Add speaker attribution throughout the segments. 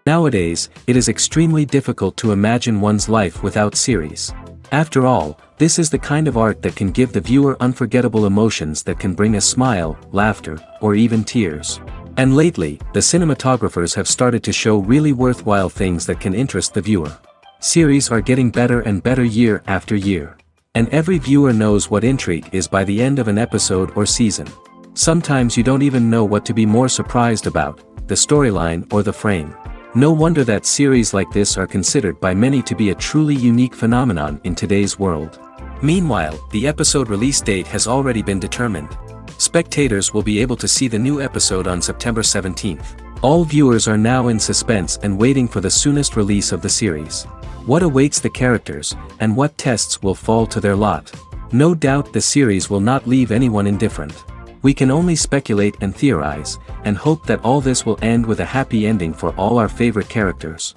Speaker 1: Nowadays, it is extremely difficult to imagine one's life without series. After all, this is the kind of art that can give the viewer unforgettable emotions that can bring a smile, laughter, or even tears. And lately, the cinematographers have started to show really worthwhile things that can interest the viewer. Series are getting better and better year after year. And every viewer knows what intrigue is by the end of an episode or season. Sometimes you don't even know what to be more surprised about, the storyline or the frame. No wonder that series like this are considered by many to be a truly unique phenomenon in today's world. Meanwhile, the episode release date has already been determined. Spectators will be able to see the new episode on September 17th. All viewers are now in suspense and waiting for the soonest release of the series. What awaits the characters, and what tests will fall to their lot? No doubt the series will not leave anyone indifferent. We can only speculate and theorize, and hope that all this will end with a happy ending for all our favorite characters.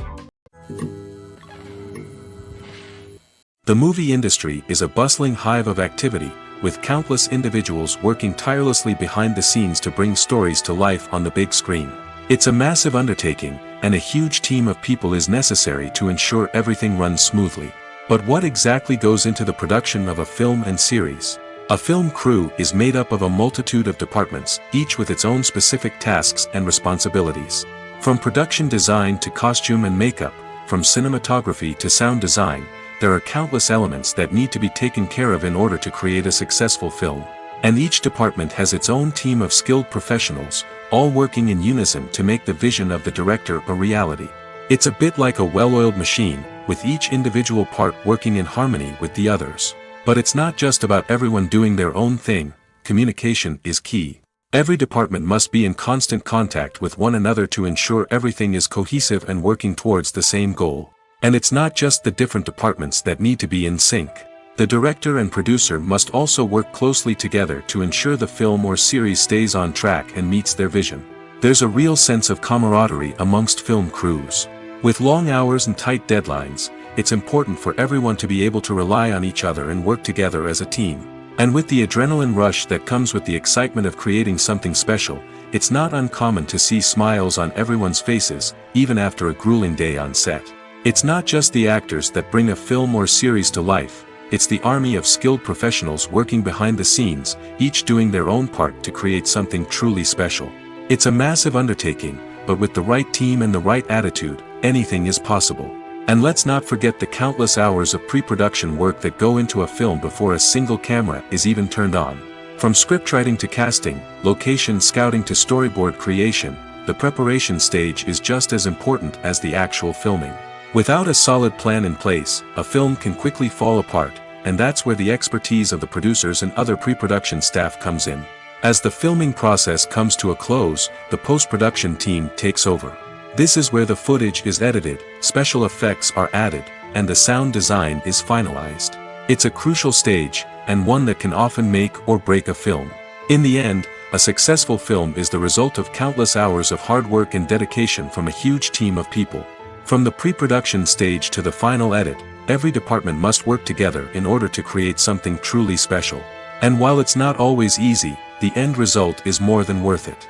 Speaker 1: The movie industry is a bustling hive of activity, with countless individuals working tirelessly behind the scenes to bring stories to life on the big screen. It's a massive undertaking, and a huge team of people is necessary to ensure everything runs smoothly. But what exactly goes into the production of a film and series? A film crew is made up of a multitude of departments, each with its own specific tasks and responsibilities. From production design to costume and makeup, from cinematography to sound design, there are countless elements that need to be taken care of in order to create a successful film. And each department has its own team of skilled professionals, all working in unison to make the vision of the director a reality. It's a bit like a well-oiled machine, with each individual part working in harmony with the others. But it's not just about everyone doing their own thing, communication is key. Every department must be in constant contact with one another to ensure everything is cohesive and working towards the same goal. And it's not just the different departments that need to be in sync. The director and producer must also work closely together to ensure the film or series stays on track and meets their vision. There's a real sense of camaraderie amongst film crews. With long hours and tight deadlines, it's important for everyone to be able to rely on each other and work together as a team. And with the adrenaline rush that comes with the excitement of creating something special, it's not uncommon to see smiles on everyone's faces, even after a grueling day on set. It's not just the actors that bring a film or series to life, it's the army of skilled professionals working behind the scenes, each doing their own part to create something truly special. It's a massive undertaking, but with the right team and the right attitude, anything is possible. And let's not forget the countless hours of pre-production work that go into a film before a single camera is even turned on. From scriptwriting to casting, location scouting to storyboard creation, the preparation stage is just as important as the actual filming. Without a solid plan in place, a film can quickly fall apart, and that's where the expertise of the producers and other pre-production staff comes in. As the filming process comes to a close, the post-production team takes over. This is where the footage is edited, special effects are added, and the sound design is finalized. It's a crucial stage, and one that can often make or break a film. In the end, a successful film is the result of countless hours of hard work and dedication from a huge team of people. From the pre-production stage to the final edit, every department must work together in order to create something truly special. And while it's not always easy, the end result is more than worth it.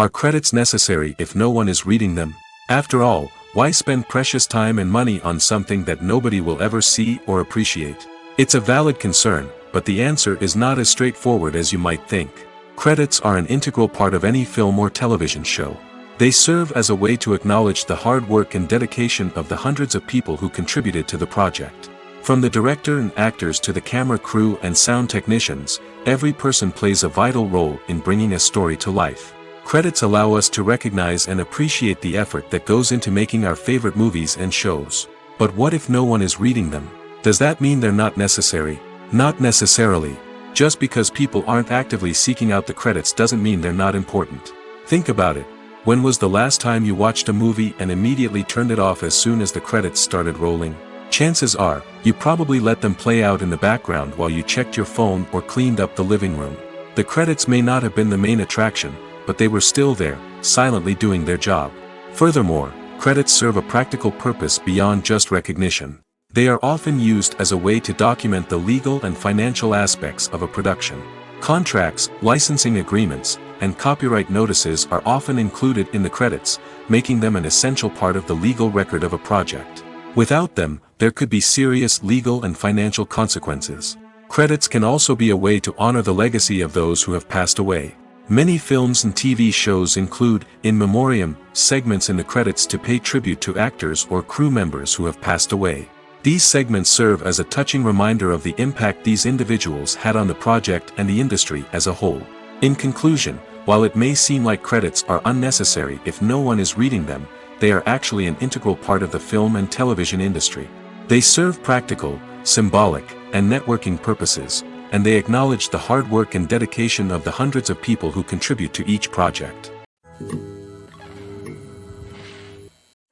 Speaker 1: Are credits necessary if no one is reading them? After all, why spend precious time and money on something that nobody will ever see or appreciate? It's a valid concern, but the answer is not as straightforward as you might think. Credits are an integral part of any film or television show. They serve as a way to acknowledge the hard work and dedication of the hundreds of people who contributed to the project. From the director and actors to the camera crew and sound technicians, every person plays a vital role in bringing a story to life. Credits allow us to recognize and appreciate the effort that goes into making our favorite movies and shows. But what if no one is reading them? Does that mean they're not necessary? Not necessarily. Just because people aren't actively seeking out the credits doesn't mean they're not important. Think about it. When was the last time you watched a movie and immediately turned it off as soon as the credits started rolling? Chances are, you probably let them play out in the background while you checked your phone or cleaned up the living room. The credits may not have been the main attraction, but they were still there, silently doing their job. Furthermore, credits serve a practical purpose beyond just recognition. They are often used as a way to document the legal and financial aspects of a production. Contracts, licensing agreements, and copyright notices are often included in the credits, making them an essential part of the legal record of a project. Without them, there could be serious legal and financial consequences. Credits can also be a way to honor the legacy of those who have passed away. Many films and TV shows include, in memoriam, segments in the credits to pay tribute to actors or crew members who have passed away. These segments serve as a touching reminder of the impact these individuals had on the project and the industry as a whole. In conclusion, while it may seem like credits are unnecessary if no one is reading them, they are actually an integral part of the film and television industry. They serve practical, symbolic, and networking purposes, and they acknowledge the hard work and dedication of the hundreds of people who contribute to each project.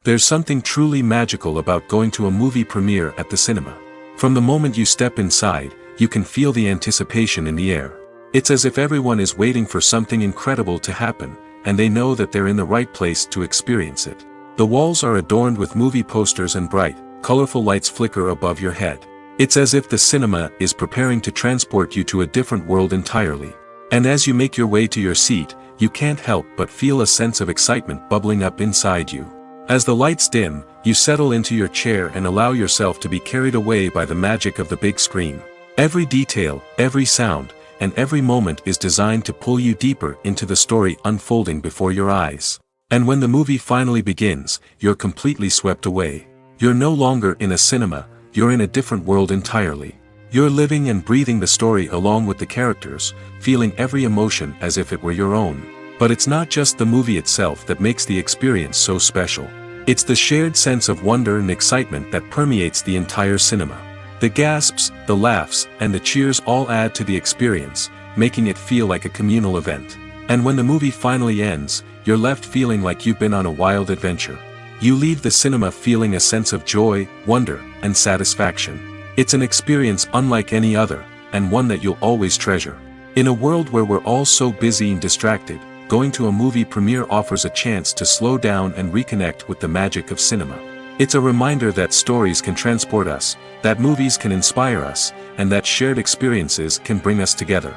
Speaker 1: There's something truly magical about going to a movie premiere at the cinema. From the moment you step inside, you can feel the anticipation in the air. It's as if everyone is waiting for something incredible to happen, and they know that they're in the right place to experience it. The walls are adorned with movie posters and bright, colorful lights flicker above your head. It's as if the cinema is preparing to transport you to a different world entirely. And as you make your way to your seat, you can't help but feel a sense of excitement bubbling up inside you. As the lights dim, you settle into your chair and allow yourself to be carried away by the magic of the big screen. Every detail, every sound, and every moment is designed to pull you deeper into the story unfolding before your eyes. And when the movie finally begins, you're completely swept away. You're no longer in a cinema, you're in a different world entirely. You're living and breathing the story along with the characters, feeling every emotion as if it were your own. But it's not just the movie itself that makes the experience so special. It's the shared sense of wonder and excitement that permeates the entire cinema. The gasps, the laughs, and the cheers all add to the experience, making it feel like a communal event. And when the movie finally ends, you're left feeling like you've been on a wild adventure. You leave the cinema feeling a sense of joy, wonder, and satisfaction. It's an experience unlike any other, and one that you'll always treasure. In a world where we're all so busy and distracted, going to a movie premiere offers a chance to slow down and reconnect with the magic of cinema. It's a reminder that stories can transport us, that movies can inspire us, and that shared experiences can bring us together.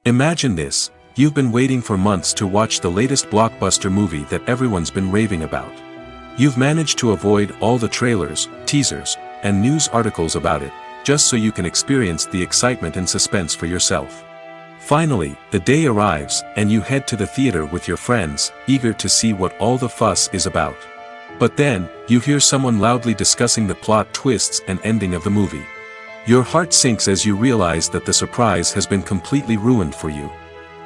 Speaker 1: Imagine this: you've been waiting for months to watch the latest blockbuster movie that everyone's been raving about. You've managed to avoid all the trailers, teasers, and news articles about it, just so you can experience the excitement and suspense for yourself. Finally, the day arrives, and you head to the theater with your friends, eager to see what all the fuss is about. But then, you hear someone loudly discussing the plot twists and ending of the movie. Your heart sinks as you realize that the surprise has been completely ruined for you.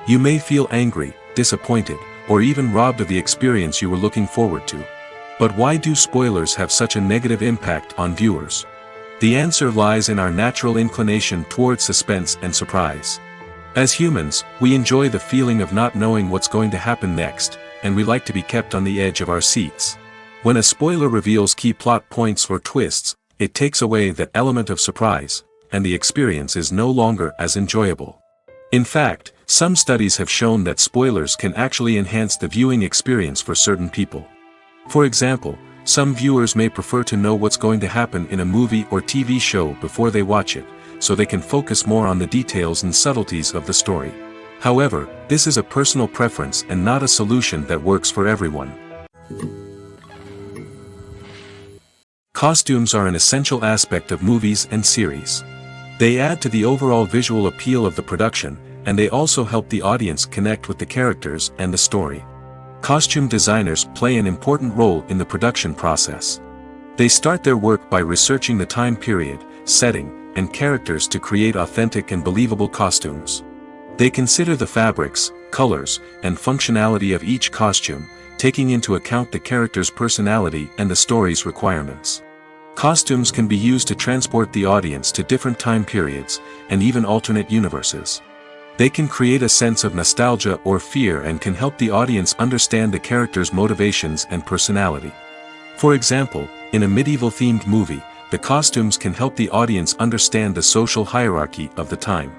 Speaker 1: You may feel angry, disappointed, or even robbed of the experience you were looking forward to. But why do spoilers have such a negative impact on viewers? The answer lies in our natural inclination toward suspense and surprise. As humans, we enjoy the feeling of not knowing what's going to happen next, and we like to be kept on the edge of our seats. When a spoiler reveals key plot points or twists, it takes away that element of surprise, and the experience is no longer as enjoyable. In fact, some studies have shown that spoilers can actually enhance the viewing experience for certain people. For example, some viewers may prefer to know what's going to happen in a movie or TV show before they watch it, so they can focus more on the details and subtleties of the story. However, this is a personal preference and not a solution that works for everyone. Costumes are an essential aspect of movies and series. They add to the overall visual appeal of the production, and they also help the audience connect with the characters and the story. Costume designers play an important role in the production process. They start their work by researching the time period, setting, and characters to create authentic and believable costumes. They consider the fabrics, colors, and functionality of each costume, taking into account the character's personality and the story's requirements. Costumes can be used to transport the audience to different time periods, and even alternate universes. They can create a sense of nostalgia or fear and can help the audience understand the character's motivations and personality. For example, in a medieval-themed movie, the costumes can help the audience understand the social hierarchy of the time.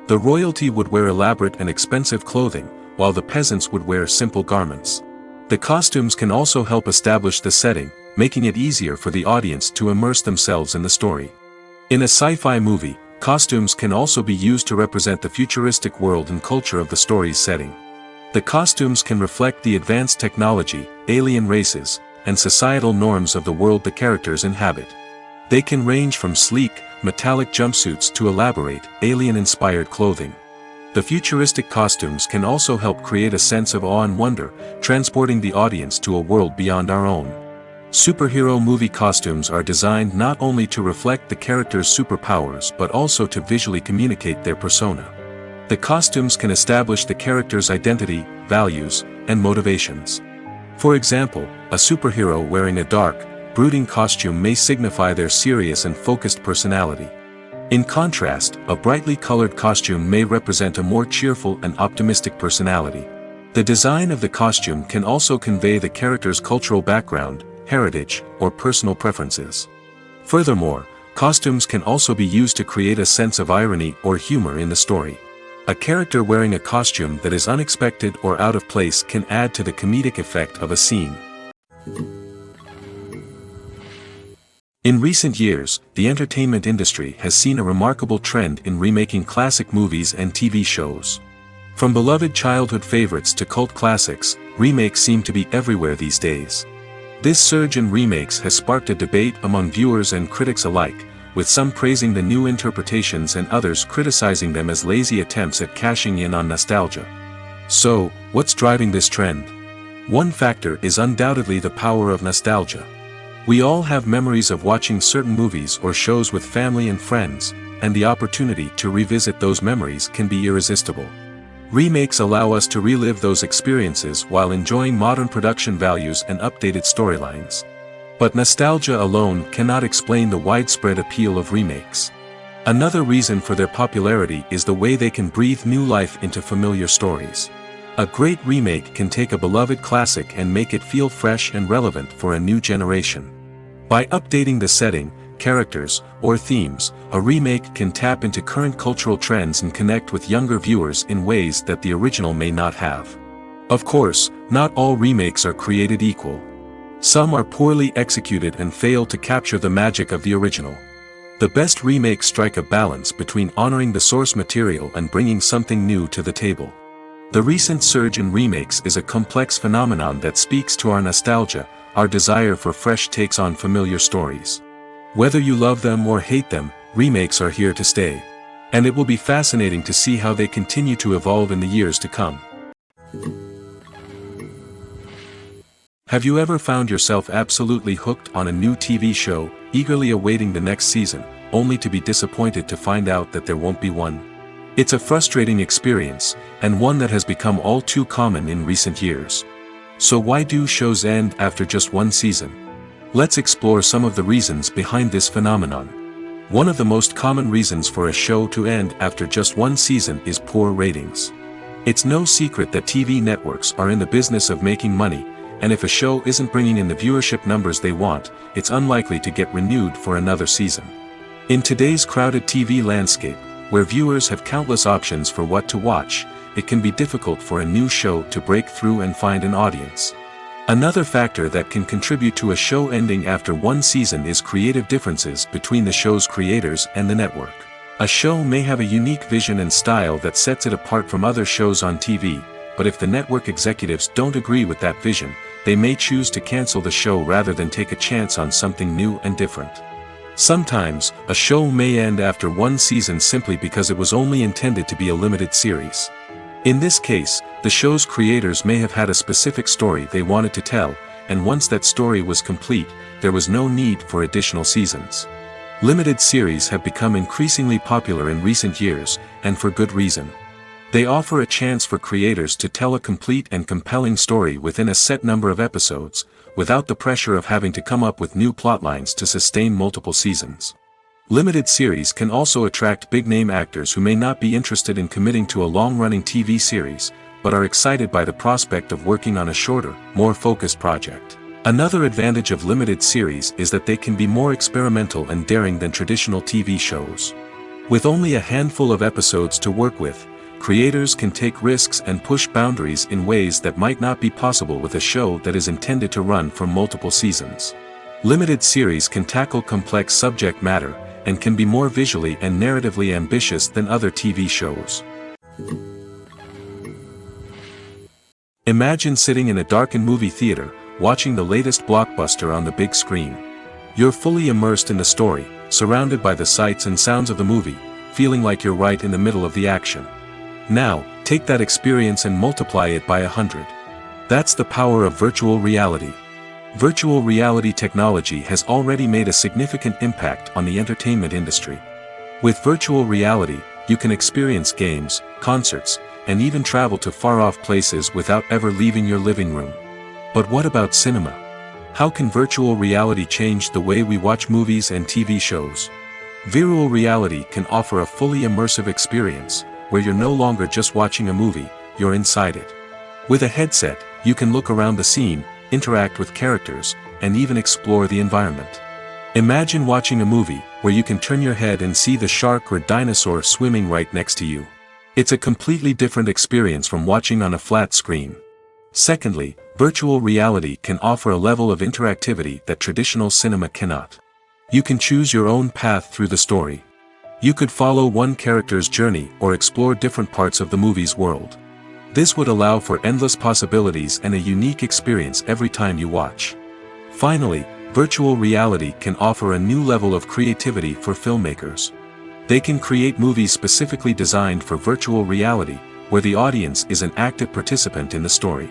Speaker 1: The royalty would wear elaborate and expensive clothing, while the peasants would wear simple garments. The costumes can also help establish the setting, making it easier for the audience to immerse themselves in the story. In a sci-fi movie, Costumes can also be used to represent the futuristic world and culture of the story's setting. The costumes can reflect the advanced technology, alien races, and societal norms of the world the characters inhabit. They can range from sleek, metallic jumpsuits to elaborate, alien-inspired clothing. The futuristic costumes can also help create a sense of awe and wonder, transporting the audience to a world beyond our own. Superhero movie costumes are designed not only to reflect the character's superpowers but also to visually communicate their persona. The costumes can establish the character's identity, values, and motivations. For example, a superhero wearing a dark, brooding costume may signify their serious and focused personality. In contrast, a brightly colored costume may represent a more cheerful and optimistic personality. The design of the costume can also convey the character's cultural background, heritage, or personal preferences. Furthermore, costumes can also be used to create a sense of irony or humor in the story. A character wearing a costume that is unexpected or out of place can add to the comedic effect of a scene. In recent years, the entertainment industry has seen a remarkable trend in remaking classic movies and TV shows. From beloved childhood favorites to cult classics, remakes seem to be everywhere these days. This surge in remakes has sparked a debate among viewers and critics alike, with some praising the new interpretations and others criticizing them as lazy attempts at cashing in on nostalgia. So, what's driving this trend? One factor is undoubtedly the power of nostalgia. We all have memories of watching certain movies or shows with family and friends, and the opportunity to revisit those memories can be irresistible. Remakes allow us to relive those experiences while enjoying modern production values and updated storylines. But nostalgia alone cannot explain the widespread appeal of remakes. Another reason for their popularity is the way they can breathe new life into familiar stories. A great remake can take a beloved classic and make it feel fresh and relevant for a new generation. By updating the setting, characters, or themes, a remake can tap into current cultural trends and connect with younger viewers in ways that the original may not have. Of course, not all remakes are created equal. Some are poorly executed and fail to capture the magic of the original. The best remakes strike a balance between honoring the source material and bringing something new to the table. The recent surge in remakes is a complex phenomenon that speaks to our nostalgia, our desire for fresh takes on familiar stories. Whether you love them or hate them, remakes are here to stay. And it will be fascinating to see how they continue to evolve in the years to come. Have you ever found yourself absolutely hooked on a new TV show, eagerly awaiting the next season, only to be disappointed to find out that there won't be one? It's a frustrating experience, and one that has become all too common in recent years. So why do shows end after just one season? Let's explore some of the reasons behind this phenomenon. One of the most common reasons for a show to end after just one season is poor ratings. It's no secret that TV networks are in the business of making money, and if a show isn't bringing in the viewership numbers they want, it's unlikely to get renewed for another season. In today's crowded TV landscape, where viewers have countless options for what to watch, it can be difficult for a new show to break through and find an audience. Another factor that can contribute to a show ending after one season is creative differences between the show's creators and the network. A show may have a unique vision and style that sets it apart from other shows on TV, but if the network executives don't agree with that vision, they may choose to cancel the show rather than take a chance on something new and different. Sometimes, a show may end after one season simply because it was only intended to be a limited series. In this case, the show's creators may have had a specific story they wanted to tell, and once that story was complete, there was no need for additional seasons. Limited series have become increasingly popular in recent years, and for good reason. They offer a chance for creators to tell a complete and compelling story within a set number of episodes, without the pressure of having to come up with new plotlines to sustain multiple seasons. Limited series can also attract big-name actors who may not be interested in committing to a long-running TV series, but are excited by the prospect of working on a shorter, more focused project. Another advantage of limited series is that they can be more experimental and daring than traditional TV shows. With only a handful of episodes to work with, creators can take risks and push boundaries in ways that might not be possible with a show that is intended to run for multiple seasons. Limited series can tackle complex subject matter, and can be more visually and narratively ambitious than other TV shows. Imagine sitting in a darkened movie theater, watching the latest blockbuster on the big screen. You're fully immersed in the story, surrounded by the sights and sounds of the movie, feeling like you're right in the middle of the action. Now, take that experience and multiply it by 100. That's the power of virtual reality. Virtual reality technology has already made a significant impact on the entertainment industry. With virtual reality, you can experience games, concerts, and even travel to far-off places without ever leaving your living room. But what about cinema? How can virtual reality change the way we watch movies and TV shows? Virtual reality can offer a fully immersive experience, where you're no longer just watching a movie, you're inside it. With a headset, you can look around the scene, interact with characters, and even explore the environment. Imagine watching a movie where you can turn your head and see the shark or dinosaur swimming right next to you. It's a completely different experience from watching on a flat screen. Secondly, virtual reality can offer a level of interactivity that traditional cinema cannot. You can choose your own path through the story. You could follow one character's journey or explore different parts of the movie's world. This would allow for endless possibilities and a unique experience every time you watch. Finally, virtual reality can offer a new level of creativity for filmmakers. They can create movies specifically designed for virtual reality, where the audience is an active participant in the story.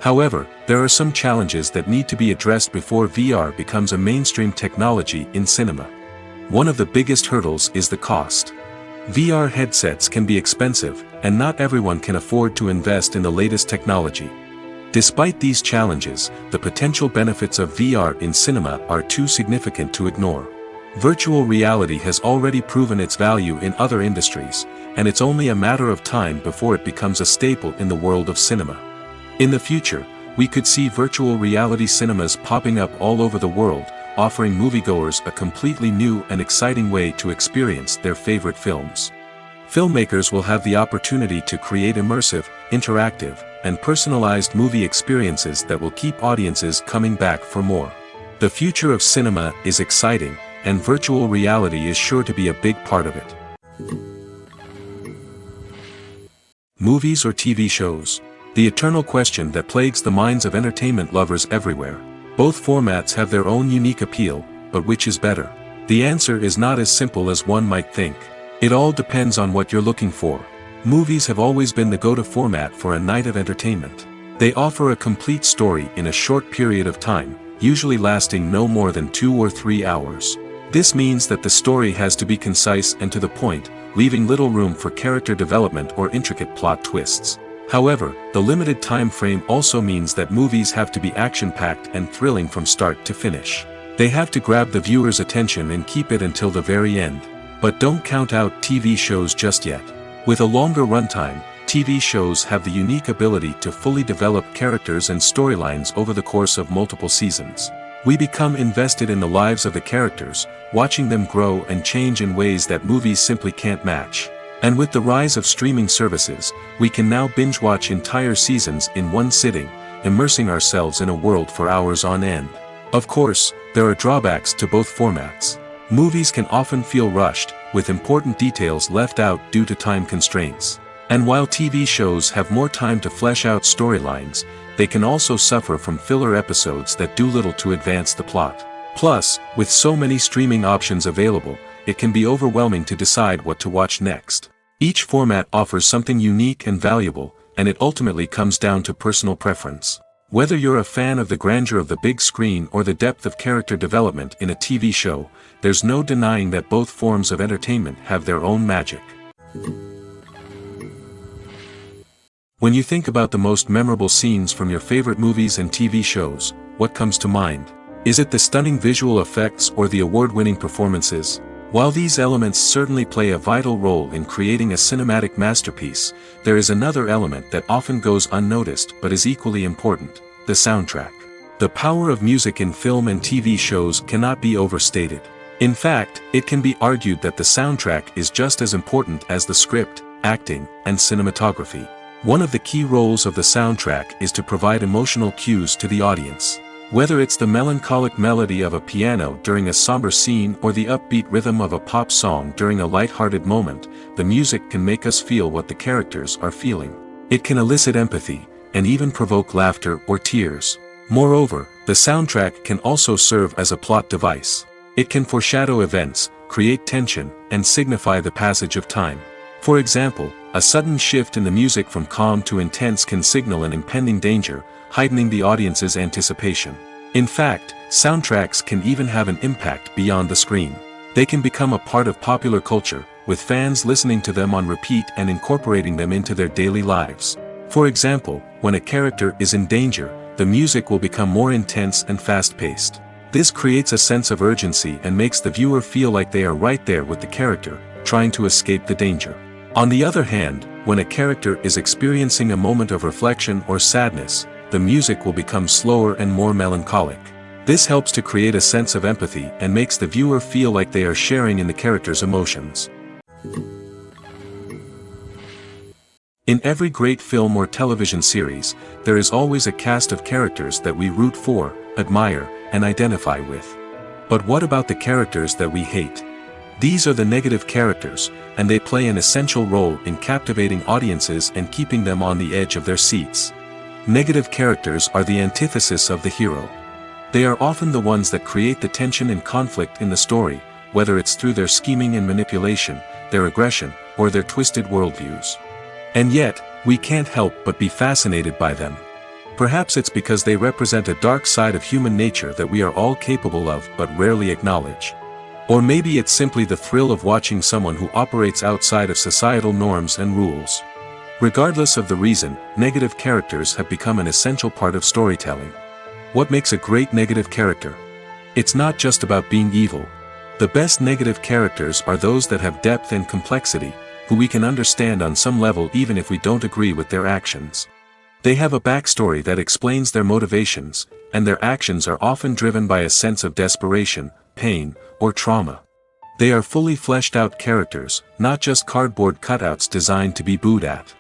Speaker 1: However, there are some challenges that need to be addressed before VR becomes a mainstream technology in cinema. One of the biggest hurdles is the cost. VR headsets can be expensive, and not everyone can afford to invest in the latest technology. Despite these challenges, the potential benefits of VR in cinema are too significant to ignore. Virtual reality has already proven its value in other industries, and it's only a matter of time before it becomes a staple in the world of cinema. In the future, we could see virtual reality cinemas popping up all over the world, offering moviegoers a completely new and exciting way to experience their favorite films. Filmmakers will have the opportunity to create immersive, interactive, and personalized movie experiences that will keep audiences coming back for more. The future of cinema is exciting, and virtual reality is sure to be a big part of it. Movies or TV shows? The eternal question that plagues the minds of entertainment lovers everywhere. Both formats have their own unique appeal, but which is better? The answer is not as simple as one might think. It all depends on what you're looking for. Movies have always been the go-to format for a night of entertainment. They offer a complete story in a short period of time, usually lasting no more than 2 or 3 hours. This means that the story has to be concise and to the point, leaving little room for character development or intricate plot twists. However, the limited time frame also means that movies have to be action-packed and thrilling from start to finish. They have to grab the viewer's attention and keep it until the very end. But don't count out TV shows just yet. With a longer runtime, TV shows have the unique ability to fully develop characters and storylines over the course of multiple seasons. We become invested in the lives of the characters, watching them grow and change in ways that movies simply can't match. And with the rise of streaming services, we can now binge-watch entire seasons in one sitting, immersing ourselves in a world for hours on end. Of course, there are drawbacks to both formats. Movies can often feel rushed, with important details left out due to time constraints. And while TV shows have more time to flesh out storylines, they can also suffer from filler episodes that do little to advance the plot. Plus, with so many streaming options available, it can be overwhelming to decide what to watch next. Each format offers something unique and valuable, and it ultimately comes down to personal preference. Whether you're a fan of the grandeur of the big screen or the depth of character development in a TV show, there's no denying that both forms of entertainment have their own magic. When you think about the most memorable scenes from your favorite movies and TV shows, what comes to mind? Is it the stunning visual effects or the award-winning performances? While these elements certainly play a vital role in creating a cinematic masterpiece, there is another element that often goes unnoticed but is equally important: the soundtrack. The power of music in film and TV shows cannot be overstated. In fact, it can be argued that the soundtrack is just as important as the script, acting, and cinematography. One of the key roles of the soundtrack is to provide emotional cues to the audience. Whether it's the melancholic melody of a piano during a somber scene or the upbeat rhythm of a pop song during a light-hearted moment, the music can make us feel what the characters are feeling. It can elicit empathy, and even provoke laughter or tears. Moreover, the soundtrack can also serve as a plot device. It can foreshadow events, create tension, and signify the passage of time. For example, a sudden shift in the music from calm to intense can signal an impending danger, heightening the audience's anticipation. In fact, soundtracks can even have an impact beyond the screen. They can become a part of popular culture, with fans listening to them on repeat and incorporating them into their daily lives. For example, when a character is in danger, the music will become more intense and fast-paced. This creates a sense of urgency and makes the viewer feel like they are right there with the character, trying to escape the danger. On the other hand, when a character is experiencing a moment of reflection or sadness, the music will become slower and more melancholic. This helps to create a sense of empathy and makes the viewer feel like they are sharing in the character's emotions. In every great film or television series, there is always a cast of characters that we root for, admire, and identify with. But what about the characters that we hate? These are the negative characters, and they play an essential role in captivating audiences and keeping them on the edge of their seats. Negative characters are the antithesis of the hero. They are often the ones that create the tension and conflict in the story, whether it's through their scheming and manipulation, their aggression, or their twisted worldviews. And yet, we can't help but be fascinated by them. Perhaps it's because they represent a dark side of human nature that we are all capable of but rarely acknowledge. Or maybe it's simply the thrill of watching someone who operates outside of societal norms and rules. Regardless of the reason, negative characters have become an essential part of storytelling. What makes a great negative character? It's not just about being evil. The best negative characters are those that have depth and complexity, who we can understand on some level even if we don't agree with their actions. They have a backstory that explains their motivations, and their actions are often driven by a sense of desperation, pain, or trauma. They are fully fleshed out characters, not just cardboard cutouts designed to be booed at.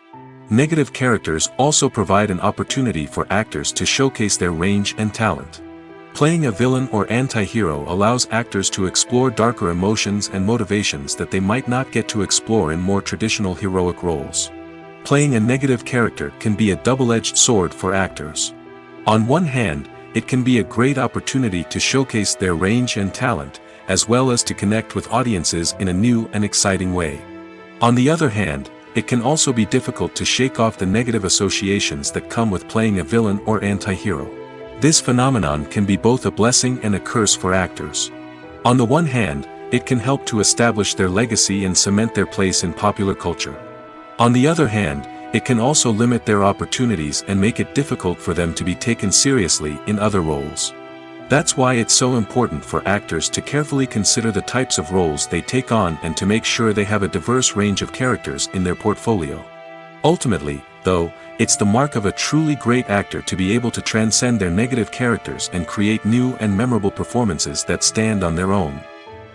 Speaker 1: Negative characters also provide an opportunity for actors to showcase their range and talent. Playing a villain or anti-hero allows actors to explore darker emotions and motivations that they might not get to explore in more traditional heroic roles. Playing a negative character can be a double-edged sword for actors. On one hand, it can be a great opportunity to showcase their range and talent, as well as to connect with audiences in a new and exciting way. On the other hand, it can also be difficult to shake off the negative associations that come with playing a villain or anti-hero. This phenomenon can be both a blessing and a curse for actors. On the one hand, it can help to establish their legacy and cement their place in popular culture. On the other hand, it can also limit their opportunities and make it difficult for them to be taken seriously in other roles. That's why it's so important for actors to carefully consider the types of roles they take on and to make sure they have a diverse range of characters in their portfolio. Ultimately, though, it's the mark of a truly great actor to be able to transcend their negative characters and create new and memorable performances that stand on their own.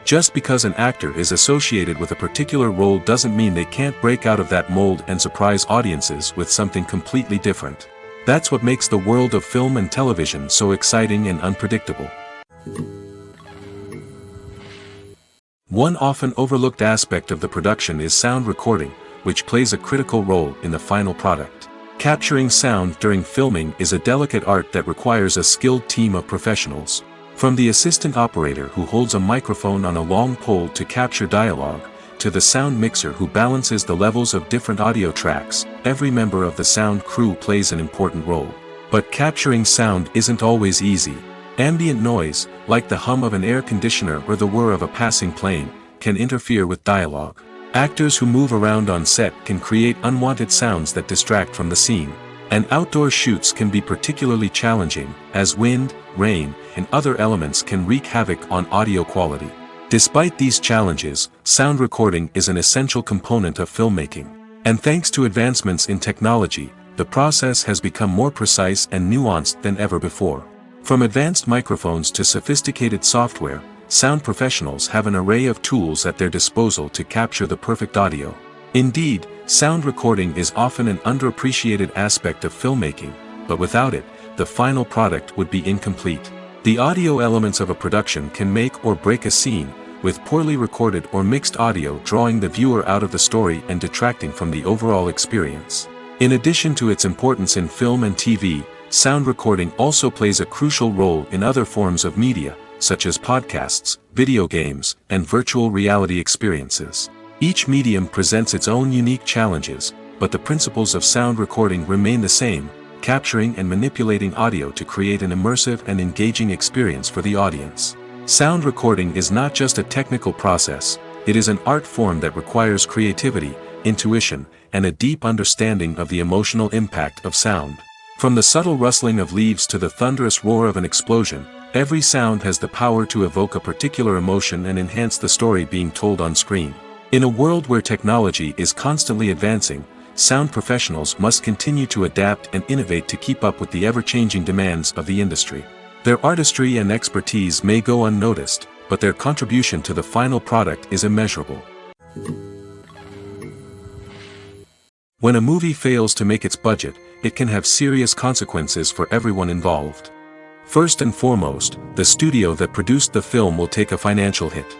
Speaker 1: Just because an actor is associated with a particular role doesn't mean they can't break out of that mold and surprise audiences with something completely different. That's what makes the world of film and television so exciting and unpredictable. One often overlooked aspect of the production is sound recording, which plays a critical role in the final product. Capturing sound during filming is a delicate art that requires a skilled team of professionals. From the assistant operator who holds a microphone on a long pole to capture dialogue, to the sound mixer who balances the levels of different audio tracks, every member of the sound crew plays an important role. But capturing sound isn't always easy. Ambient noise, like the hum of an air conditioner or the whir of a passing plane, can interfere with dialogue. Actors who move around on set can create unwanted sounds that distract from the scene. And outdoor shoots can be particularly challenging, as wind, rain, and other elements can wreak havoc on audio quality. Despite these challenges, sound recording is an essential component of filmmaking. And thanks to advancements in technology, the process has become more precise and nuanced than ever before. From advanced microphones to sophisticated software, sound professionals have an array of tools at their disposal to capture the perfect audio. Indeed, sound recording is often an underappreciated aspect of filmmaking, but without it, the final product would be incomplete. The audio elements of a production can make or break a scene, with poorly recorded or mixed audio drawing the viewer out of the story and detracting from the overall experience. In addition to its importance in film and TV, sound recording also plays a crucial role in other forms of media, such as podcasts, video games, and virtual reality experiences. Each medium presents its own unique challenges, but the principles of sound recording remain the same, capturing and manipulating audio to create an immersive and engaging experience for the audience. Sound recording is not just a technical process, it is an art form that requires creativity, intuition, and a deep understanding of the emotional impact of sound. From the subtle rustling of leaves to the thunderous roar of an explosion, every sound has the power to evoke a particular emotion and enhance the story being told on screen. In a world where technology is constantly advancing, sound professionals must continue to adapt and innovate to keep up with the ever-changing demands of the industry. Their artistry and expertise may go unnoticed, but their contribution to the final product is immeasurable. When a movie fails to make its budget, it can have serious consequences for everyone involved. First and foremost, the studio that produced the film will take a financial hit.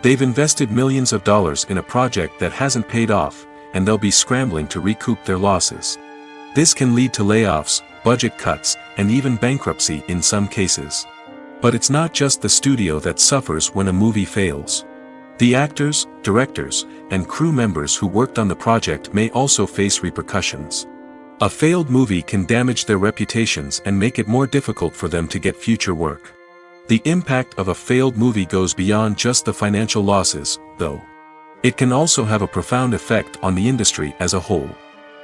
Speaker 1: They've invested millions of dollars in a project that hasn't paid off, and they'll be scrambling to recoup their losses. This can lead to layoffs, budget cuts, and even bankruptcy in some cases. But it's not just the studio that suffers when a movie fails. The actors, directors, and crew members who worked on the project may also face repercussions. A failed movie can damage their reputations and make it more difficult for them to get future work. The impact of a failed movie goes beyond just the financial losses, though. It can also have a profound effect on the industry as a whole.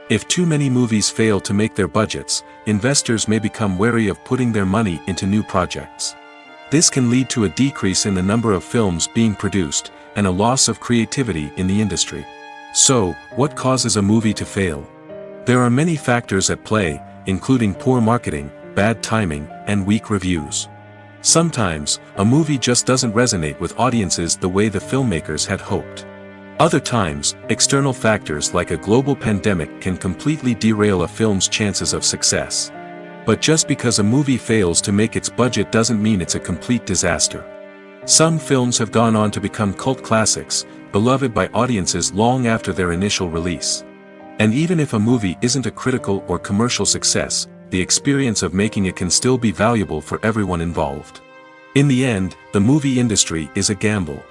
Speaker 1: If too many movies fail to make their budgets, investors may become wary of putting their money into new projects. This can lead to a decrease in the number of films being produced, and a loss of creativity in the industry. So, what causes a movie to fail? There are many factors at play, including poor marketing, bad timing, and weak reviews. Sometimes, a movie just doesn't resonate with audiences the way the filmmakers had hoped. Other times, external factors like a global pandemic can completely derail a film's chances of success. But just because a movie fails to make its budget doesn't mean it's a complete disaster. Some films have gone on to become cult classics, beloved by audiences long after their initial release. And even if a movie isn't a critical or commercial success, the experience of making it can still be valuable for everyone involved. In the end, the movie industry is a gamble.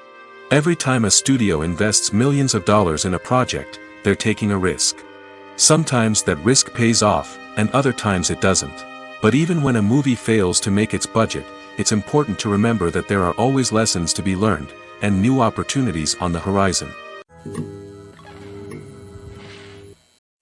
Speaker 1: Every time a studio invests millions of dollars in a project, they're taking a risk. Sometimes that risk pays off, and other times it doesn't. But even when a movie fails to make its budget, it's important to remember that there are always lessons to be learned, and new opportunities on the horizon.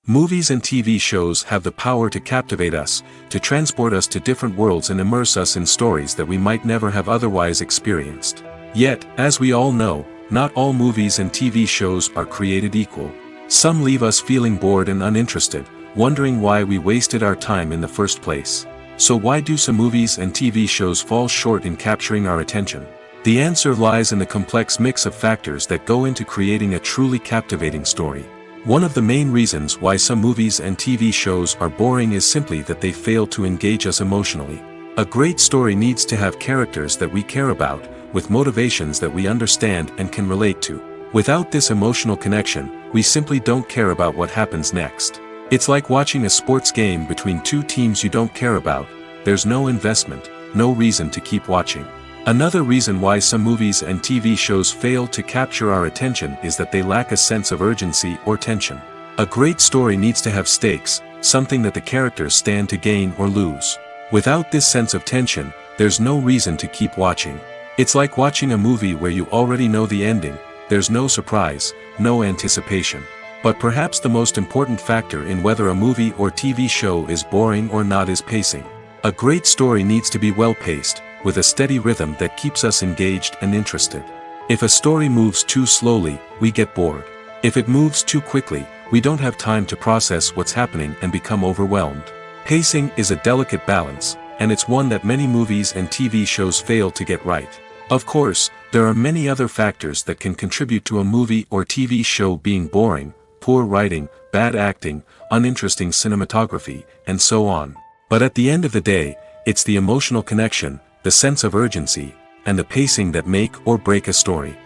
Speaker 1: Movies and TV shows have the power to captivate us, to transport us to different worlds and immerse us in stories that we might never have otherwise experienced. Yet, as we all know, not all movies and TV shows are created equal. Some leave us feeling bored and uninterested, wondering why we wasted our time in the first place. So why do some movies and TV shows fall short in capturing our attention? The answer lies in the complex mix of factors that go into creating a truly captivating story. One of the main reasons why some movies and TV shows are boring is simply that they fail to engage us emotionally. A great story needs to have characters that we care about, with motivations that we understand and can relate to. Without this emotional connection, we simply don't care about what happens next. It's like watching a sports game between two teams you don't care about. There's no investment, no reason to keep watching. Another reason why some movies and TV shows fail to capture our attention is that they lack a sense of urgency or tension. A great story needs to have stakes, something that the characters stand to gain or lose. Without this sense of tension, there's no reason to keep watching. It's like watching a movie where you already know the ending. There's no surprise, no anticipation. But perhaps the most important factor in whether a movie or TV show is boring or not is pacing. A great story needs to be well-paced, with a steady rhythm that keeps us engaged and interested. If a story moves too slowly, we get bored. If it moves too quickly, we don't have time to process what's happening and become overwhelmed. Pacing is a delicate balance, and it's one that many movies and TV shows fail to get right. Of course, there are many other factors that can contribute to a movie or TV show being boring: poor writing, bad acting, uninteresting cinematography, and so on. But at the end of the day, it's the emotional connection, the sense of urgency, and the pacing that make or break a story.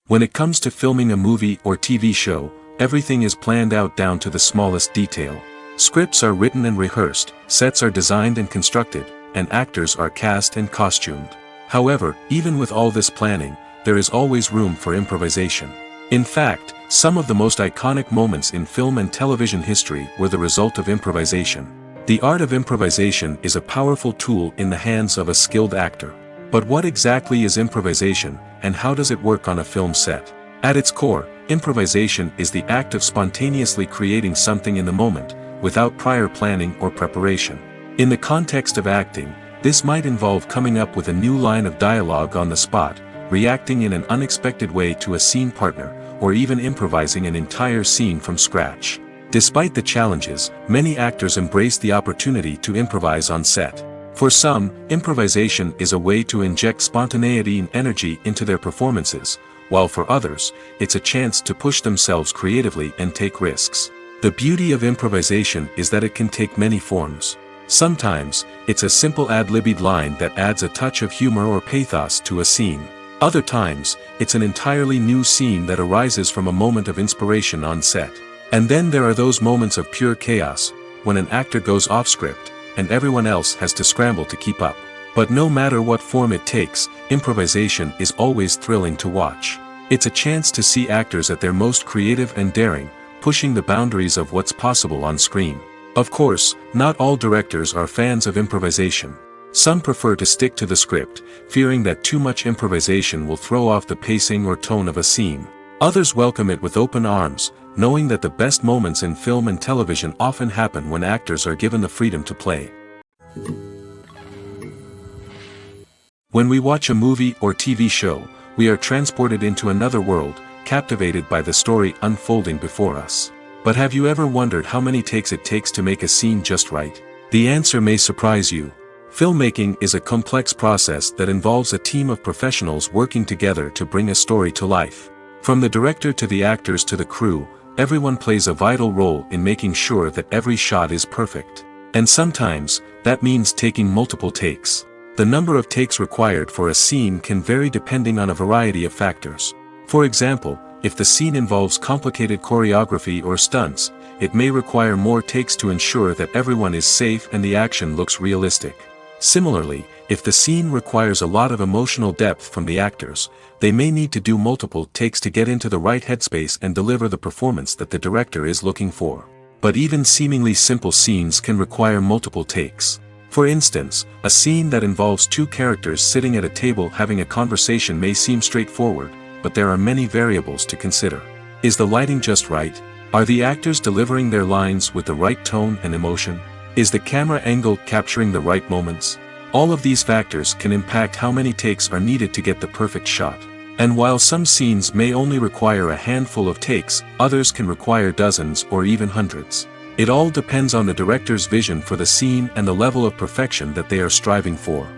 Speaker 1: When it comes to filming a movie or TV show, everything is planned out down to the smallest detail. Scripts are written and rehearsed, sets are designed and constructed, and actors are cast and costumed. However, even with all this planning, there is always room for improvisation. In fact, some of the most iconic moments in film and television history were the result of improvisation. The art of improvisation is a powerful tool in the hands of a skilled actor. But what exactly is improvisation, and how does it work on a film set? At its core, improvisation is the act of spontaneously creating something in the moment, without prior planning or preparation. In the context of acting, this might involve coming up with a new line of dialogue on the spot, reacting in an unexpected way to a scene partner, or even improvising an entire scene from scratch. Despite the challenges, many actors embrace the opportunity to improvise on set. For some, improvisation is a way to inject spontaneity and energy into their performances, while for others, it's a chance to push themselves creatively and take risks. The beauty of improvisation is that it can take many forms. Sometimes, it's a simple ad-libbed line that adds a touch of humor or pathos to a scene. Other times, it's an entirely new scene that arises from a moment of inspiration on set. And then there are those moments of pure chaos, when an actor goes off script, and everyone else has to scramble to keep up. But no matter what form it takes, improvisation is always thrilling to watch. It's a chance to see actors at their most creative and daring, pushing the boundaries of what's possible on screen. Of course, not all directors are fans of improvisation. Some prefer to stick to the script, fearing that too much improvisation will throw off the pacing or tone of a scene. Others welcome it with open arms, knowing that the best moments in film and television often happen when actors are given the freedom to play. When we watch a movie or TV show, we are transported into another world, captivated by the story unfolding before us. But have you ever wondered how many takes it takes to make a scene just right? The answer may surprise you. Filmmaking is a complex process that involves a team of professionals working together to bring a story to life. From the director to the actors to the crew, everyone plays a vital role in making sure that every shot is perfect. And sometimes, that means taking multiple takes. The number of takes required for a scene can vary depending on a variety of factors. For example, if the scene involves complicated choreography or stunts, it may require more takes to ensure that everyone is safe and the action looks realistic. Similarly, if the scene requires a lot of emotional depth from the actors, they may need to do multiple takes to get into the right headspace and deliver the performance that the director is looking for. But even seemingly simple scenes can require multiple takes. For instance, a scene that involves two characters sitting at a table having a conversation may seem straightforward, but there are many variables to consider. Is the lighting just right? Are the actors delivering their lines with the right tone and emotion? Is the camera angle capturing the right moments? All of these factors can impact how many takes are needed to get the perfect shot. And while some scenes may only require a handful of takes, others can require dozens or even hundreds. It all depends on the director's vision for the scene and the level of perfection that they are striving for.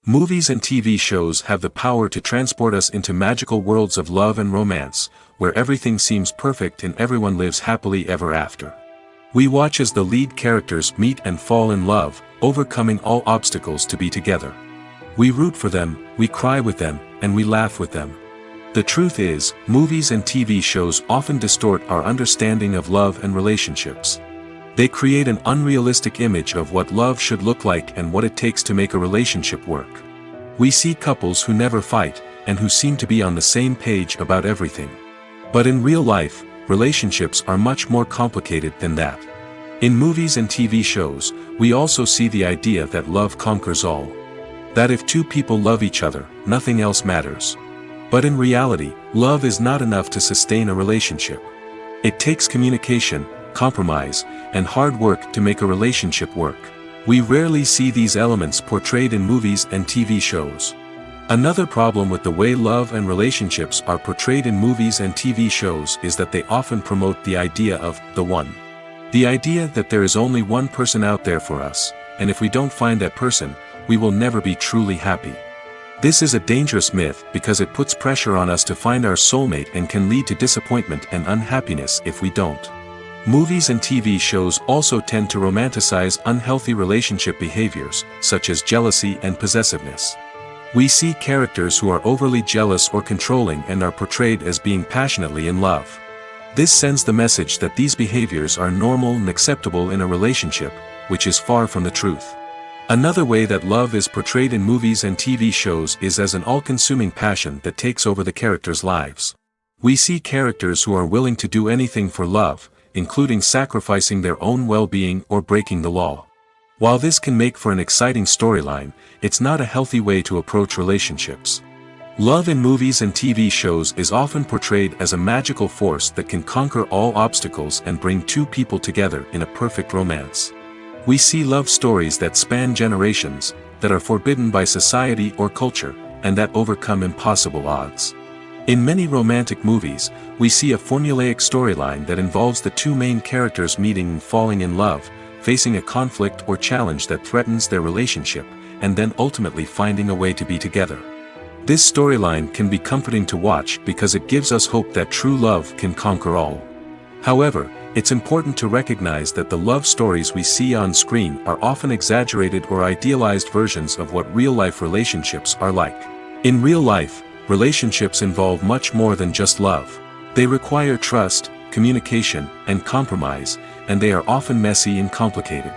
Speaker 1: Movies and TV shows have the power to transport us into magical worlds of love and romance, where everything seems perfect and everyone lives happily ever after. We watch as the lead characters meet and fall in love, overcoming all obstacles to be together. We root for them, we cry with them, and we laugh with them. The truth is, movies and TV shows often distort our understanding of love and relationships. They create an unrealistic image of what love should look like and what it takes to make a relationship work. We see couples who never fight, and who seem to be on the same page about everything. But in real life, relationships are much more complicated than that. In movies and TV shows, we also see the idea that love conquers all. That if two people love each other, nothing else matters. But in reality, love is not enough to sustain a relationship. It takes communication, compromise, and hard work to make a relationship work. We rarely see these elements portrayed in movies and TV shows. Another problem with the way love and relationships are portrayed in movies and TV shows is that they often promote the idea of the one. The idea that there is only one person out there for us, and if we don't find that person, we will never be truly happy. This is a dangerous myth because it puts pressure on us to find our soulmate and can lead to disappointment and unhappiness if we don't. Movies and TV shows also tend to romanticize unhealthy relationship behaviors, such as jealousy and possessiveness. We see characters who are overly jealous or controlling and are portrayed as being passionately in love. This sends the message that these behaviors are normal and acceptable in a relationship, which is far from the truth. Another way that love is portrayed in movies and TV shows is as an all-consuming passion that takes over the characters' lives. We see characters who are willing to do anything for love, including sacrificing their own well-being or breaking the law. While this can make for an exciting storyline, it's not a healthy way to approach relationships. Love in movies and TV shows is often portrayed as a magical force that can conquer all obstacles and bring two people together in a perfect romance. We see love stories that span generations, that are forbidden by society or culture, and that overcome impossible odds. In many romantic movies, we see a formulaic storyline that involves the two main characters meeting and falling in love, facing a conflict or challenge that threatens their relationship, and then ultimately finding a way to be together. This storyline can be comforting to watch because it gives us hope that true love can conquer all. However, it's important to recognize that the love stories we see on screen are often exaggerated or idealized versions of what real-life relationships are like. In real life, relationships involve much more than just love. They require trust, communication, and compromise, and they are often messy and complicated.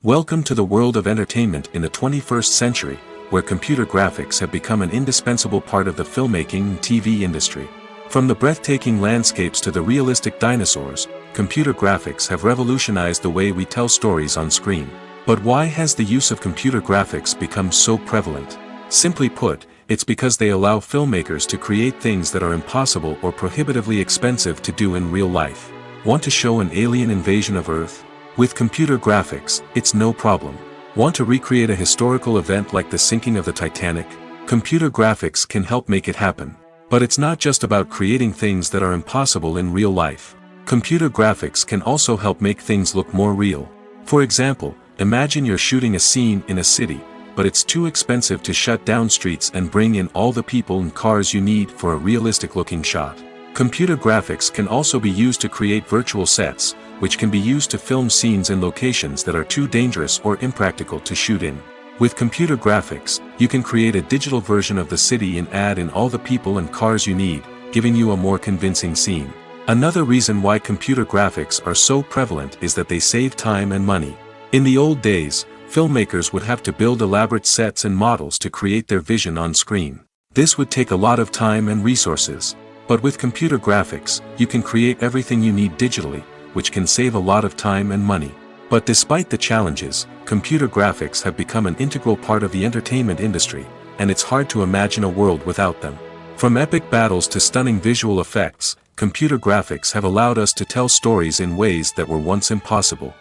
Speaker 1: Welcome to the world of entertainment in the 21st century, where computer graphics have become an indispensable part of the filmmaking and TV industry. From the breathtaking landscapes to the realistic dinosaurs, computer graphics have revolutionized the way we tell stories on screen. But why has the use of computer graphics become so prevalent? Simply put, it's because they allow filmmakers to create things that are impossible or prohibitively expensive to do in real life. Want to show an alien invasion of Earth? With computer graphics, it's no problem. Want to recreate a historical event like the sinking of the Titanic? Computer graphics can help make it happen. But it's not just about creating things that are impossible in real life. Computer graphics can also help make things look more real. For example, imagine you're shooting a scene in a city, but it's too expensive to shut down streets and bring in all the people and cars you need for a realistic-looking shot. Computer graphics can also be used to create virtual sets, which can be used to film scenes in locations that are too dangerous or impractical to shoot in. With computer graphics, you can create a digital version of the city and add in all the people and cars you need, giving you a more convincing scene. Another reason why computer graphics are so prevalent is that they save time and money. In the old days, filmmakers would have to build elaborate sets and models to create their vision on screen. This would take a lot of time and resources. But with computer graphics, you can create everything you need digitally, which can save a lot of time and money. But despite the challenges, computer graphics have become an integral part of the entertainment industry, and it's hard to imagine a world without them. From epic battles to stunning visual effects, computer graphics have allowed us to tell stories in ways that were once impossible.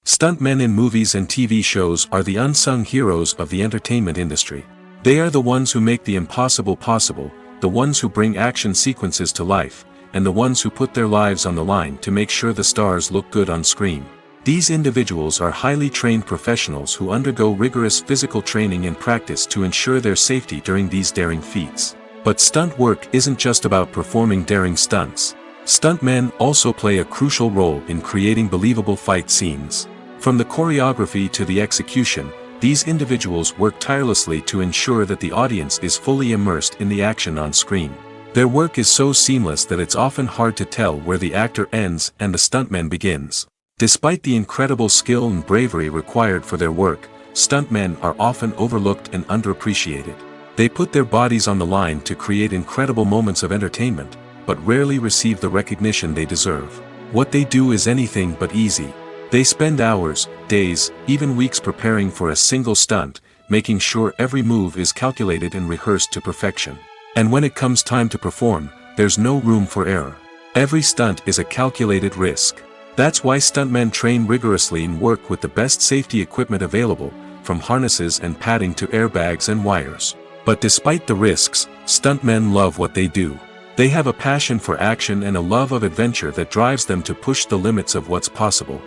Speaker 1: Stuntmen in movies and TV shows are the unsung heroes of the entertainment industry. They are the ones who make the impossible possible, the ones who bring action sequences to life, and the ones who put their lives on the line to make sure the stars look good on screen. These individuals are highly trained professionals who undergo rigorous physical training and practice to ensure their safety during these daring feats. But stunt work isn't just about performing daring stunts. Stuntmen also play a crucial role in creating believable fight scenes. From the choreography to the execution, these individuals work tirelessly to ensure that the audience is fully immersed in the action on screen. Their work is so seamless that it's often hard to tell where the actor ends and the stuntman begins. Despite the incredible skill and bravery required for their work, stuntmen are often overlooked and underappreciated. They put their bodies on the line to create incredible moments of entertainment, but rarely receive the recognition they deserve. What they do is anything but easy. They spend hours, days, even weeks preparing for a single stunt, making sure every move is calculated and rehearsed to perfection. And when it comes time to perform, there's no room for error. Every stunt is a calculated risk. That's why stuntmen train rigorously and work with the best safety equipment available, from harnesses and padding to airbags and wires. But despite the risks, stuntmen love what they do. They have a passion for action and a love of adventure that drives them to push the limits of what's possible.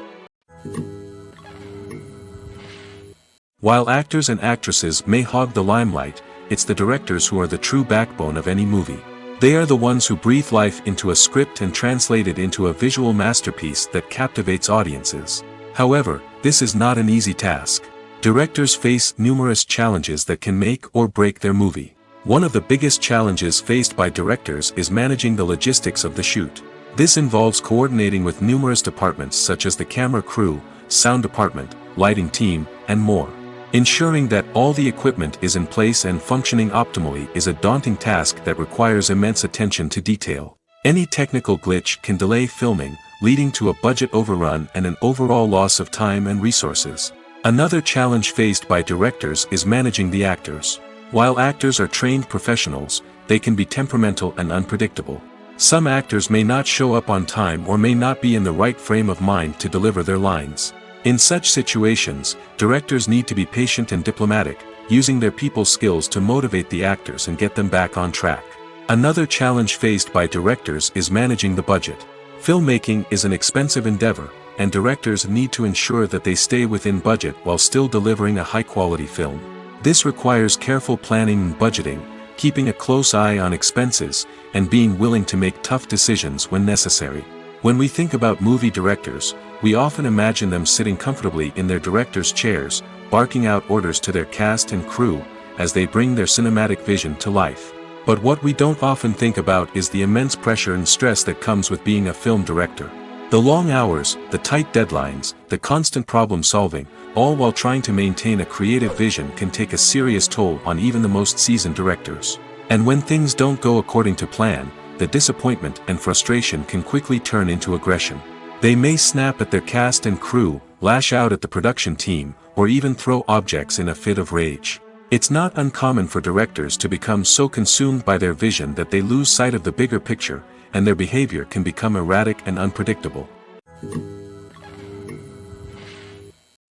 Speaker 1: While actors and actresses may hog the limelight, it's the directors who are the true backbone of any movie. They are the ones who breathe life into a script and translate it into a visual masterpiece that captivates audiences. However, this is not an easy task. Directors face numerous challenges that can make or break their movie. One of the biggest challenges faced by directors is managing the logistics of the shoot. This involves coordinating with numerous departments such as the camera crew, sound department, lighting team, and more. Ensuring that all the equipment is in place and functioning optimally is a daunting task that requires immense attention to detail. Any technical glitch can delay filming, leading to a budget overrun and an overall loss of time and resources. Another challenge faced by directors is managing the actors. While actors are trained professionals, they can be temperamental and unpredictable. Some actors may not show up on time or may not be in the right frame of mind to deliver their lines. In such situations, directors need to be patient and diplomatic, using their people skills to motivate the actors and get them back on track. Another challenge faced by directors is managing the budget. Filmmaking is an expensive endeavor, and directors need to ensure that they stay within budget while still delivering a high-quality film. This requires careful planning and budgeting, keeping a close eye on expenses, and being willing to make tough decisions when necessary. When we think about movie directors, we often imagine them sitting comfortably in their director's chairs, barking out orders to their cast and crew, as they bring their cinematic vision to life. But what we don't often think about is the immense pressure and stress that comes with being a film director. The long hours, the tight deadlines, the constant problem solving, all while trying to maintain a creative vision can take a serious toll on even the most seasoned directors. And when things don't go according to plan, the disappointment and frustration can quickly turn into aggression. They may snap at their cast and crew, lash out at the production team, or even throw objects in a fit of rage. It's not uncommon for directors to become so consumed by their vision that they lose sight of the bigger picture, and their behavior can become erratic and unpredictable.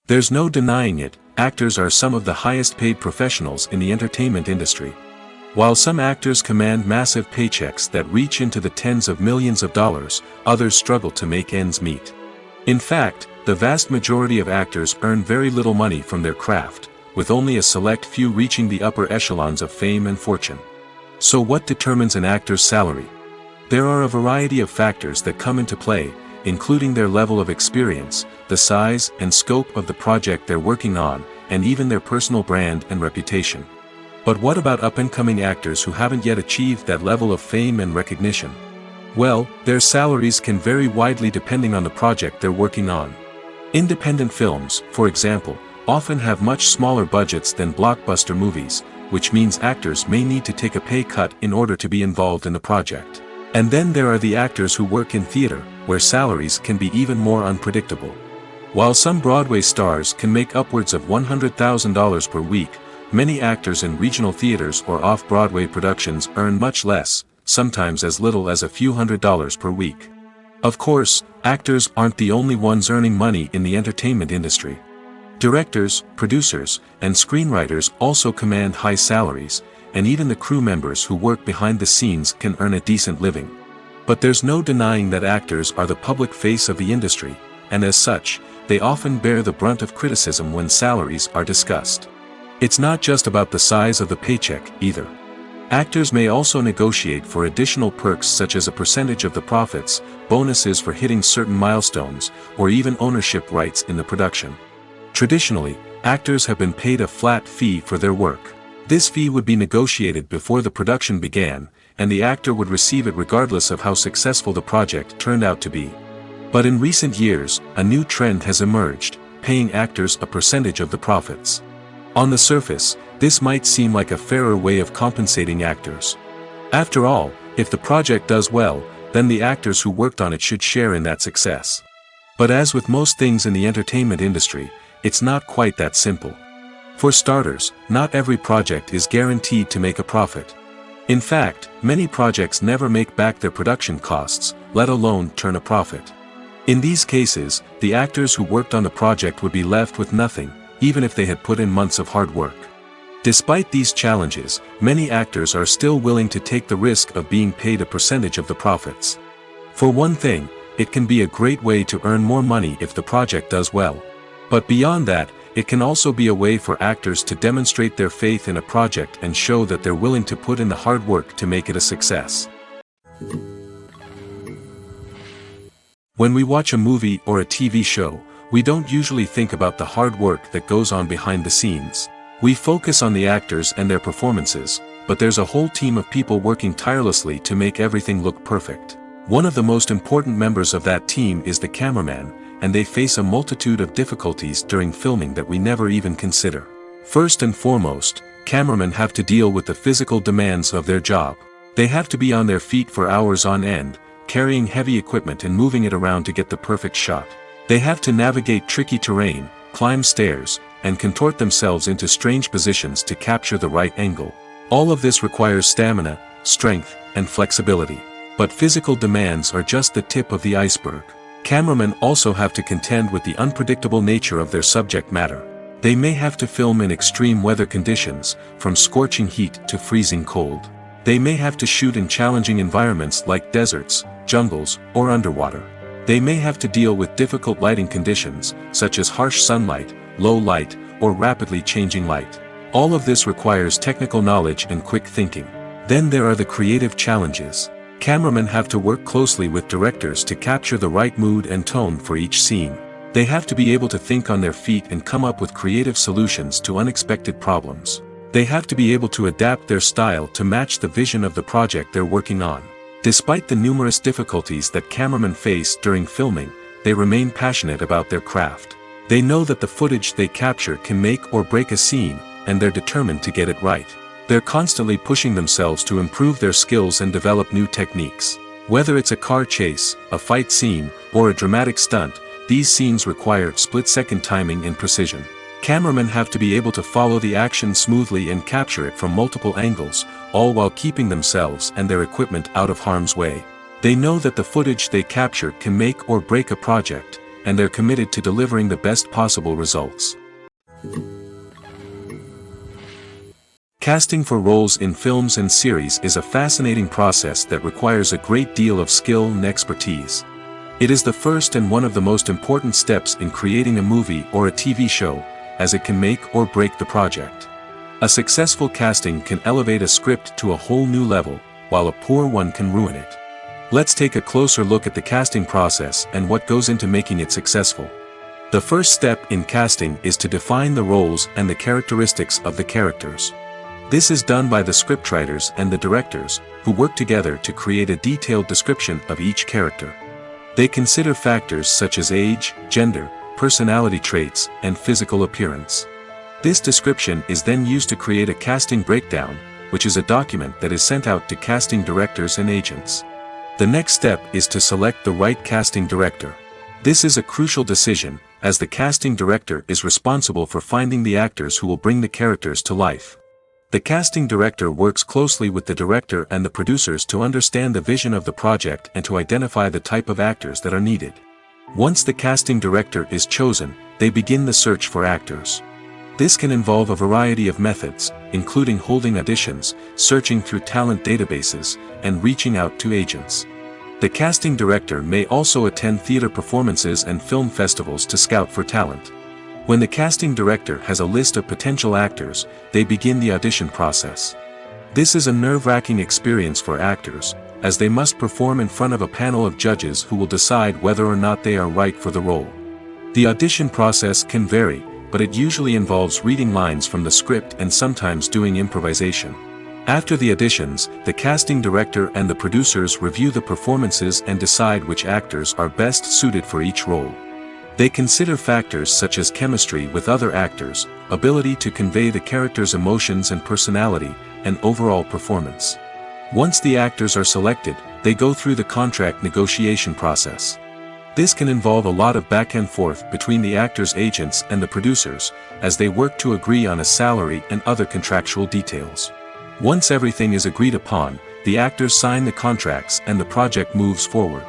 Speaker 1: There's no denying it, actors are some of the highest paid professionals in the entertainment industry. While some actors command massive paychecks that reach into the tens of millions of dollars, others struggle to make ends meet. In fact, the vast majority of actors earn very little money from their craft, with only a select few reaching the upper echelons of fame and fortune. So what determines an actor's salary? There are a variety of factors that come into play, including their level of experience, the size and scope of the project they're working on, and even their personal brand and reputation. But what about up-and-coming actors who haven't yet achieved that level of fame and recognition? Well, their salaries can vary widely depending on the project they're working on. Independent films, for example, often have much smaller budgets than blockbuster movies, which means actors may need to take a pay cut in order to be involved in the project. And then there are the actors who work in theater, where salaries can be even more unpredictable. While some Broadway stars can make upwards of $100,000 per week, many actors in regional theaters or off-Broadway productions earn much less, sometimes as little as a few $100s per week. Of course, actors aren't the only ones earning money in the entertainment industry. Directors, producers, and screenwriters also command high salaries, and even the crew members who work behind the scenes can earn a decent living. But there's no denying that actors are the public face of the industry, and as such, they often bear the brunt of criticism when salaries are discussed. It's not just about the size of the paycheck, either. Actors may also negotiate for additional perks such as a percentage of the profits, bonuses for hitting certain milestones, or even ownership rights in the production. Traditionally, actors have been paid a flat fee for their work. This fee would be negotiated before the production began, and the actor would receive it regardless of how successful the project turned out to be. But in recent years, a new trend has emerged, paying actors a percentage of the profits. On the surface, this might seem like a fairer way of compensating actors. After all, if the project does well, then the actors who worked on it should share in that success. But as with most things in the entertainment industry, it's not quite that simple. For starters, not every project is guaranteed to make a profit. In fact, many projects never make back their production costs, let alone turn a profit. In these cases, the actors who worked on the project would be left with nothing, even if they had put in months of hard work. Despite these challenges, many actors are still willing to take the risk of being paid a percentage of the profits. For one thing, it can be a great way to earn more money if the project does well. But beyond that, It can also be a way for actors to demonstrate their faith in a project and show that they're willing to put in the hard work to make it a success. When we watch a movie or a TV show, we don't usually think about the hard work that goes on behind the scenes. We focus on the actors and their performances, but there's a whole team of people working tirelessly to make everything look perfect. One of the most important members of that team is the cameraman, and they face a multitude of difficulties during filming that we never even consider. First and foremost, cameramen have to deal with the physical demands of their job. They have to be on their feet for hours on end, carrying heavy equipment and moving it around to get the perfect shot. They have to navigate tricky terrain, climb stairs, and contort themselves into strange positions to capture the right angle. All of this requires stamina, strength, and flexibility. But physical demands are just the tip of the iceberg. Cameramen also have to contend with the unpredictable nature of their subject matter. They may have to film in extreme weather conditions, from scorching heat to freezing cold. They may have to shoot in challenging environments like deserts, jungles, or underwater. They may have to deal with difficult lighting conditions, such as harsh sunlight, low light, or rapidly changing light. All of this requires technical knowledge and quick thinking. Then there are the creative challenges. Cameramen have to work closely with directors to capture the right mood and tone for each scene. They have to be able to think on their feet and come up with creative solutions to unexpected problems. They have to be able to adapt their style to match the vision of the project they're working on. Despite the numerous difficulties that cameramen face during filming, they remain passionate about their craft. They know that the footage they capture can make or break a scene, and they're determined to get it right. They're constantly pushing themselves to improve their skills and develop new techniques. Whether it's a car chase, a fight scene, or a dramatic stunt, these scenes require split-second timing and precision. Cameramen have to be able to follow the action smoothly and capture it from multiple angles, all while keeping themselves and their equipment out of harm's way. They know that the footage they capture can make or break a project, and they're committed to delivering the best possible results. Casting for roles in films and series is a fascinating process that requires a great deal of skill and expertise. It is the first and one of the most important steps in creating a movie or a TV show, as it can make or break the project. A successful casting can elevate a script to a whole new level, while a poor one can ruin it. Let's take a closer look at the casting process and what goes into making it successful. The first step in casting is to define the roles and the characteristics of the characters. This is done by the scriptwriters and the directors, who work together to create a detailed description of each character. They consider factors such as age, gender, personality traits, and physical appearance. This description is then used to create a casting breakdown, which is a document that is sent out to casting directors and agents. The next step is to select the right casting director. This is a crucial decision, as the casting director is responsible for finding the actors who will bring the characters to life. The casting director works closely with the director and the producers to understand the vision of the project and to identify the type of actors that are needed. Once the casting director is chosen, they begin the search for actors. This can involve a variety of methods, including holding auditions, searching through talent databases, and reaching out to agents. The casting director may also attend theater performances and film festivals to scout for talent. When the casting director has a list of potential actors, they begin the audition process. This is a nerve-wracking experience for actors, as they must perform in front of a panel of judges who will decide whether or not they are right for the role. The audition process can vary, but it usually involves reading lines from the script and sometimes doing improvisation. After the auditions, the casting director and the producers review the performances and decide which actors are best suited for each role. They consider factors such as chemistry with other actors, ability to convey the character's emotions and personality, and overall performance. Once the actors are selected, they go through the contract negotiation process. This can involve a lot of back and forth between the actors' agents and the producers, as they work to agree on a salary and other contractual details. Once everything is agreed upon, the actors sign the contracts and the project moves forward.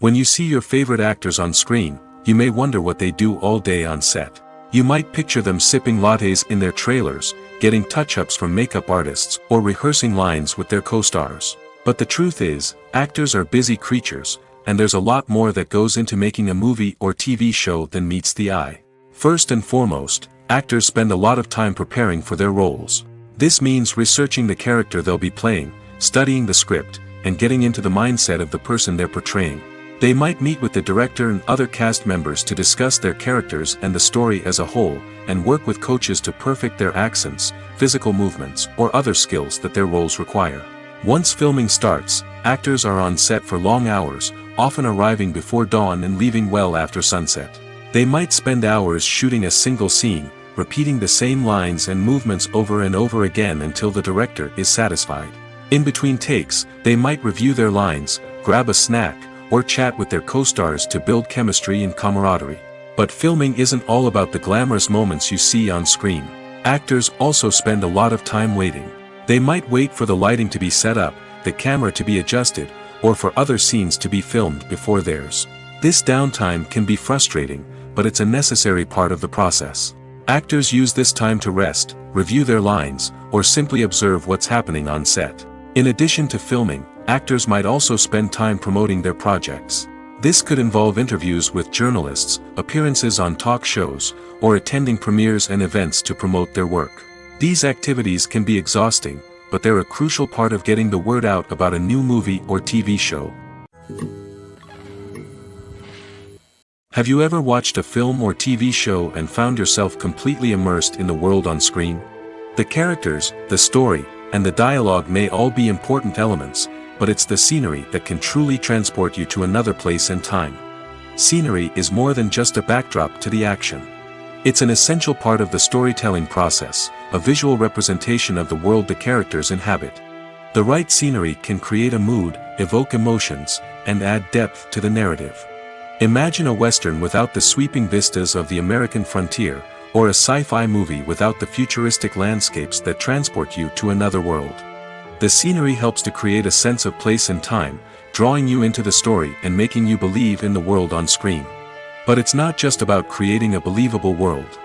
Speaker 1: When you see your favorite actors on screen, you may wonder what they do all day on set. You might picture them sipping lattes in their trailers, getting touch-ups from makeup artists, or rehearsing lines with their co-stars. But the truth is, actors are busy creatures, and there's a lot more that goes into making a movie or TV show than meets the eye. First and foremost, actors spend a lot of time preparing for their roles. This means researching the character they'll be playing, studying the script, and getting into the mindset of the person they're portraying. They might meet with the director and other cast members to discuss their characters and the story as a whole, and work with coaches to perfect their accents, physical movements, or other skills that their roles require. Once filming starts, actors are on set for long hours, often arriving before dawn and leaving well after sunset. They might spend hours shooting a single scene, repeating the same lines and movements over and over again until the director is satisfied. In between takes, they might review their lines, grab a snack, or chat with their co-stars to build chemistry and camaraderie. But filming isn't all about the glamorous moments you see on screen. Actors also spend a lot of time waiting. They might wait for the lighting to be set up, the camera to be adjusted, or for other scenes to be filmed before theirs. This downtime can be frustrating, but it's a necessary part of the process. Actors use this time to rest, review their lines, or simply observe what's happening on set. In addition to filming, actors might also spend time promoting their projects. This could involve interviews with journalists, appearances on talk shows, or attending premieres and events to promote their work. These activities can be exhausting, but they're a crucial part of getting the word out about a new movie or TV show. Have you ever watched a film or TV show and found yourself completely immersed in the world on screen? The characters, the story, and the dialogue may all be important elements, but it's the scenery that can truly transport you to another place and time. Scenery is more than just a backdrop to the action. It's an essential part of the storytelling process, a visual representation of the world the characters inhabit. The right scenery can create a mood, evoke emotions, and add depth to the narrative. Imagine a Western without the sweeping vistas of the American frontier, or a sci-fi movie without the futuristic landscapes that transport you to another world. The scenery helps to create a sense of place and time, drawing you into the story and making you believe in the world on screen. But it's not just about creating a believable world.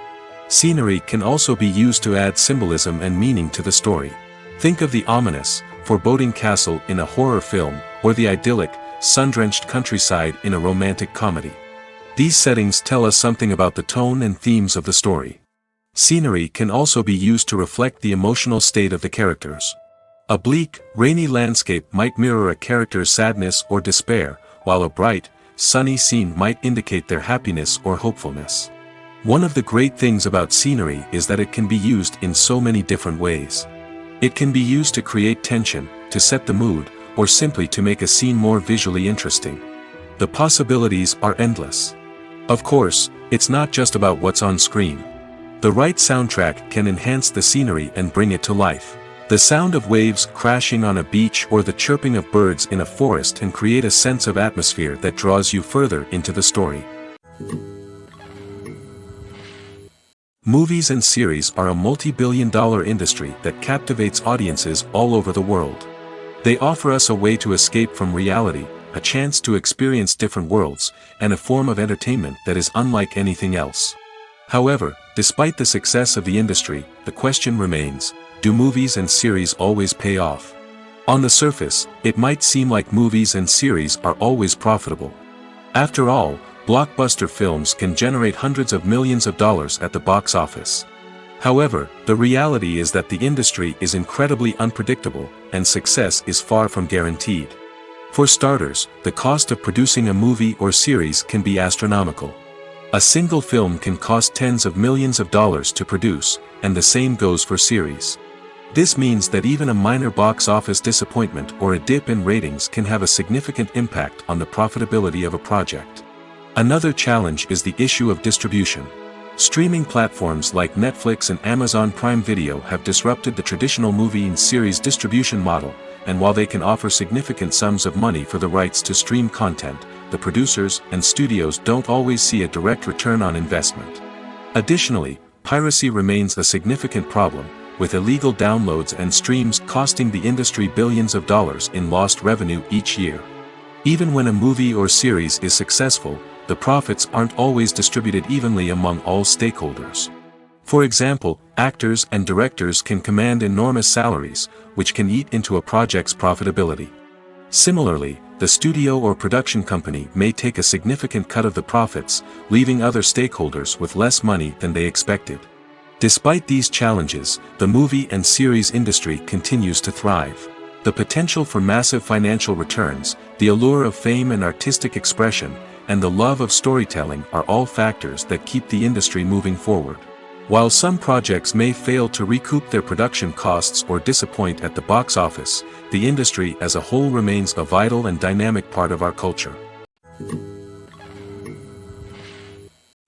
Speaker 1: Scenery can also be used to add symbolism and meaning to the story. Think of the ominous, foreboding castle in a horror film, or the idyllic, sun-drenched countryside in a romantic comedy. These settings tell us something about the tone and themes of the story. Scenery can also be used to reflect the emotional state of the characters. A bleak, rainy landscape might mirror a character's sadness or despair, while a bright, sunny scene might indicate their happiness or hopefulness. One of the great things about scenery is that it can be used in so many different ways. It can be used to create tension, to set the mood, or simply to make a scene more visually interesting. The possibilities are endless. Of course, it's not just about what's on screen. The right soundtrack can enhance the scenery and bring it to life. The sound of waves crashing on a beach or the chirping of birds in a forest can create a sense of atmosphere that draws you further into the story. Movies and series are a multi-billion-dollar industry that captivates audiences all over the world. They offer us a way to escape from reality, a chance to experience different worlds, and a form of entertainment that is unlike anything else. However, despite the success of the industry, the question remains, do movies and series always pay off? On the surface, it might seem like movies and series are always profitable. After all, blockbuster films can generate hundreds of millions of dollars at the box office. However, the reality is that the industry is incredibly unpredictable, and success is far from guaranteed. For starters, the cost of producing a movie or series can be astronomical. A single film can cost tens of millions of dollars to produce, and the same goes for series. This means that even a minor box office disappointment or a dip in ratings can have a significant impact on the profitability of a project. Another challenge is the issue of distribution. Streaming platforms like Netflix and Amazon Prime Video have disrupted the traditional movie and series distribution model, and while they can offer significant sums of money for the rights to stream content, the producers and studios don't always see a direct return on investment. Additionally, piracy remains a significant problem, with illegal downloads and streams costing the industry billions of dollars in lost revenue each year. Even when a movie or series is successful, the profits aren't always distributed evenly among all stakeholders. For example, actors and directors can command enormous salaries, which can eat into a project's profitability. Similarly, the studio or production company may take a significant cut of the profits, leaving other stakeholders with less money than they expected. Despite these challenges, the movie and series industry continues to thrive. The potential for massive financial returns, the allure of fame and artistic expression, and the love of storytelling are all factors that keep the industry moving forward. While some projects may fail to recoup their production costs or disappoint at the box office, the industry as a whole remains a vital and dynamic part of our culture.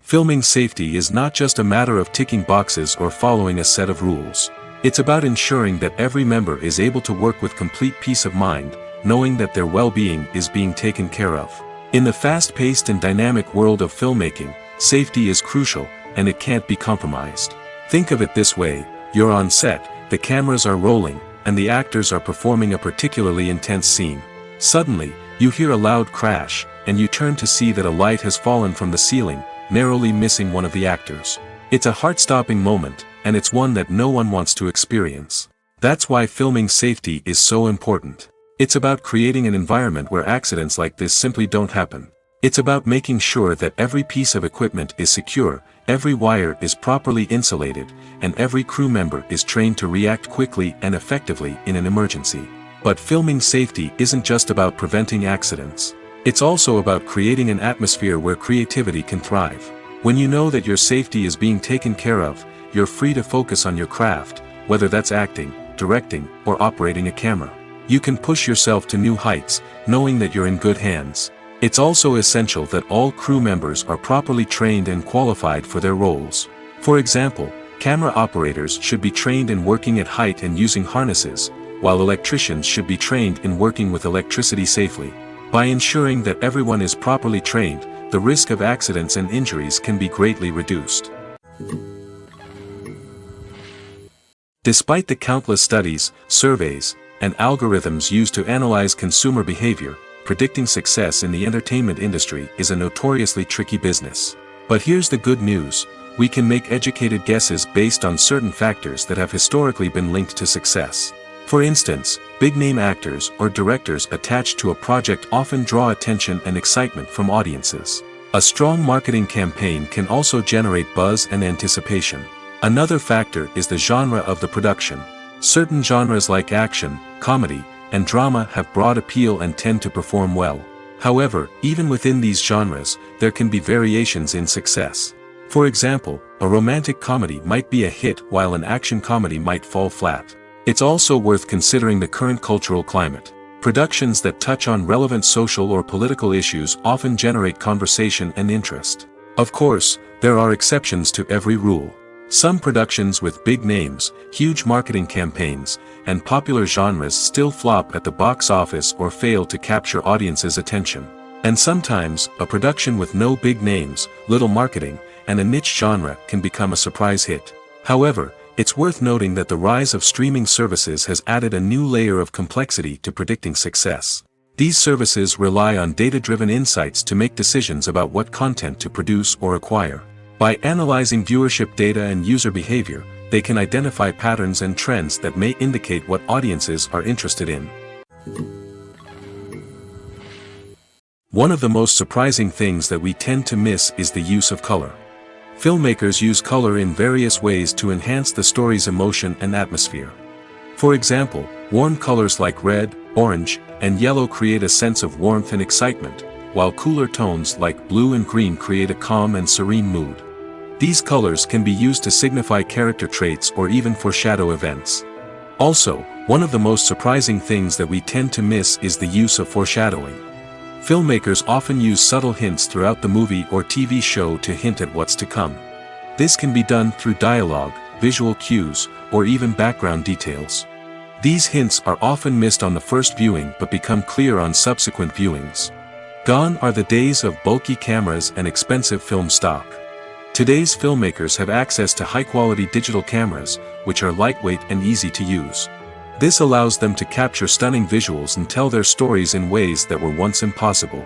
Speaker 1: Filming safety is not just a matter of ticking boxes or following a set of rules. It's about ensuring that every member is able to work with complete peace of mind, knowing that their well-being is being taken care of. In the fast-paced and dynamic world of filmmaking, safety is crucial, and it can't be compromised. Think of it this way: you're on set, the cameras are rolling, and the actors are performing a particularly intense scene. Suddenly, you hear a loud crash, and you turn to see that a light has fallen from the ceiling, narrowly missing one of the actors. It's a heart-stopping moment, and it's one that no one wants to experience. That's why filming safety is so important. It's about creating an environment where accidents like this simply don't happen. It's about making sure that every piece of equipment is secure, every wire is properly insulated, and every crew member is trained to react quickly and effectively in an emergency. But filming safety isn't just about preventing accidents. It's also about creating an atmosphere where creativity can thrive. When you know that your safety is being taken care of, you're free to focus on your craft, whether that's acting, directing, or operating a camera. You can push yourself to new heights, knowing that you're in good hands. It's also essential that all crew members are properly trained and qualified for their roles. For example, camera operators should be trained in working at height and using harnesses, while electricians should be trained in working with electricity safely. By ensuring that everyone is properly trained, the risk of accidents and injuries can be greatly reduced. Despite the countless studies, surveys, and algorithms used to analyze consumer behavior, predicting success in the entertainment industry is a notoriously tricky business. But here's the good news: we can make educated guesses based on certain factors that have historically been linked to success. For instance, big-name actors or directors attached to a project often draw attention and excitement from audiences. A strong marketing campaign can also generate buzz and anticipation. Another factor is the genre of the production. Certain genres like action, comedy, and drama have broad appeal and tend to perform well. However, even within these genres, there can be variations in success. For example, a romantic comedy might be a hit while an action comedy might fall flat. It's also worth considering the current cultural climate. Productions that touch on relevant social or political issues often generate conversation and interest. Of course, there are exceptions to every rule. Some productions with big names, huge marketing campaigns, and popular genres still flop at the box office or fail to capture audiences' attention. And sometimes, a production with no big names, little marketing, and a niche genre can become a surprise hit. However, it's worth noting that the rise of streaming services has added a new layer of complexity to predicting success. These services rely on data-driven insights to make decisions about what content to produce or acquire. By analyzing viewership data and user behavior, they can identify patterns and trends that may indicate what audiences are interested in. One of the most surprising things that we tend to miss is the use of color. Filmmakers use color in various ways to enhance the story's emotion and atmosphere. For example, warm colors like red, orange, and yellow create a sense of warmth and excitement, while cooler tones like blue and green create a calm and serene mood. These colors can be used to signify character traits or even foreshadow events. Also, one of the most surprising things that we tend to miss is the use of foreshadowing. Filmmakers often use subtle hints throughout the movie or TV show to hint at what's to come. This can be done through dialogue, visual cues, or even background details. These hints are often missed on the first viewing but become clear on subsequent viewings. Gone are the days of bulky cameras and expensive film stock. Today's filmmakers have access to high-quality digital cameras, which are lightweight and easy to use. This allows them to capture stunning visuals and tell their stories in ways that were once impossible.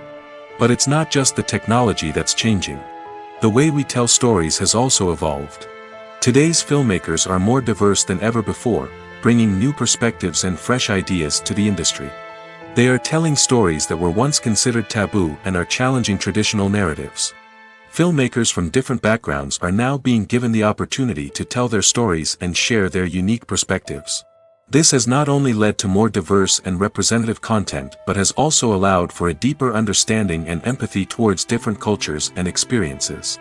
Speaker 1: But it's not just the technology that's changing. The way we tell stories has also evolved. Today's filmmakers are more diverse than ever before, bringing new perspectives and fresh ideas to the industry. They are telling stories that were once considered taboo and are challenging traditional narratives. Filmmakers from different backgrounds are now being given the opportunity to tell their stories and share their unique perspectives. This has not only led to more diverse and representative content but has also allowed for a deeper understanding and empathy towards different cultures and experiences.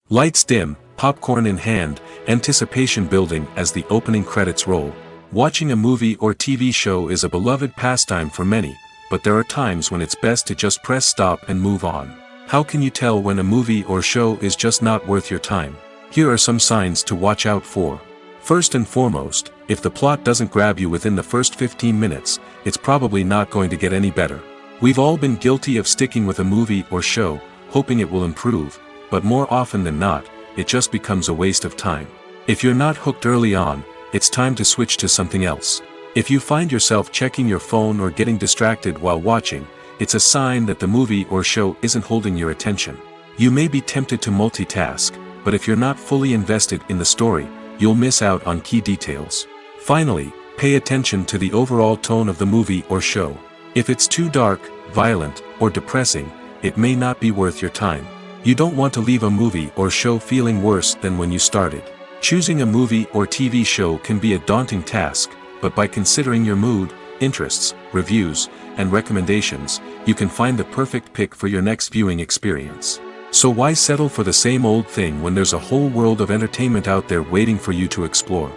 Speaker 1: Lights dim, popcorn in hand, anticipation building as the opening credits roll. Watching a movie or TV show is a beloved pastime for many, but there are times when it's best to just press stop and move on. How can you tell when a movie or show is just not worth your time? Here are some signs to watch out for. First and foremost, if the plot doesn't grab you within the first 15 minutes, it's probably not going to get any better. We've all been guilty of sticking with a movie or show, hoping it will improve, but more often than not, it just becomes a waste of time. If you're not hooked early on, it's time to switch to something else. If you find yourself checking your phone or getting distracted while watching, it's a sign that the movie or show isn't holding your attention. You may be tempted to multitask, but if you're not fully invested in the story, you'll miss out on key details. Finally, pay attention to the overall tone of the movie or show. If it's too dark, violent, or depressing, it may not be worth your time. You don't want to leave a movie or show feeling worse than when you started. Choosing a movie or TV show can be a daunting task, but by considering your mood, interests, reviews, and recommendations, you can find the perfect pick for your next viewing experience. So why settle for the same old thing when there's a whole world of entertainment out there waiting for you to explore?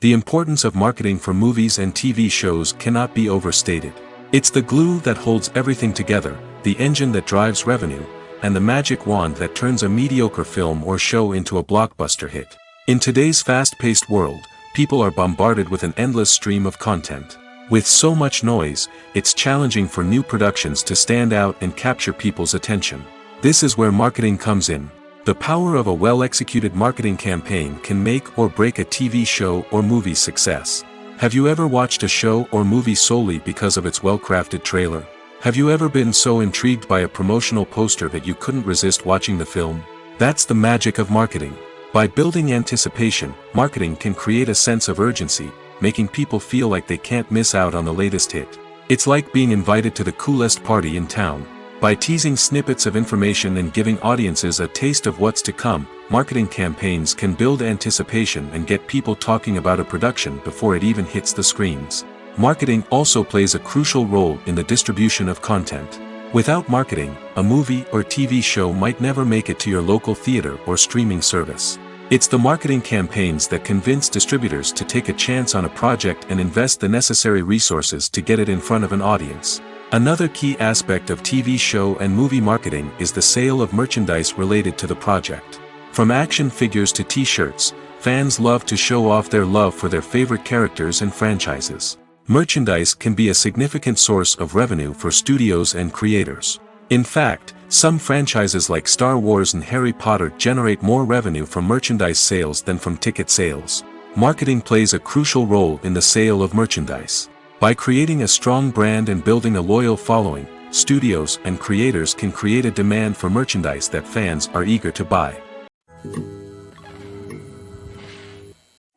Speaker 1: The importance of marketing for movies and TV shows cannot be overstated. It's the glue that holds everything together, the engine that drives revenue, and the magic wand that turns a mediocre film or show into a blockbuster hit. In today's fast-paced world, people are bombarded with an endless stream of content. With so much noise, it's challenging for new productions to stand out and capture people's attention. This is where marketing comes in. The power of a well-executed marketing campaign can make or break a TV show or movie's success. Have you ever watched a show or movie solely because of its well-crafted trailer? Have you ever been so intrigued by a promotional poster that you couldn't resist watching the film? That's the magic of marketing. By building anticipation, marketing can create a sense of urgency, making people feel like they can't miss out on the latest hit. It's like being invited to the coolest party in town. By teasing snippets of information and giving audiences a taste of what's to come, marketing campaigns can build anticipation and get people talking about a production before it even hits the screens. Marketing also plays a crucial role in the distribution of content. Without marketing, a movie or TV show might never make it to your local theater or streaming service. It's the marketing campaigns that convince distributors to take a chance on a project and invest the necessary resources to get it in front of an audience. Another key aspect of TV show and movie marketing is the sale of merchandise related to the project. From action figures to t-shirts, fans love to show off their love for their favorite characters and franchises. Merchandise can be a significant source of revenue for studios and creators. In fact, some franchises like Star Wars and Harry Potter generate more revenue from merchandise sales than from ticket sales. Marketing plays a crucial role in the sale of merchandise. By creating a strong brand and building a loyal following, studios and creators can create a demand for merchandise that fans are eager to buy.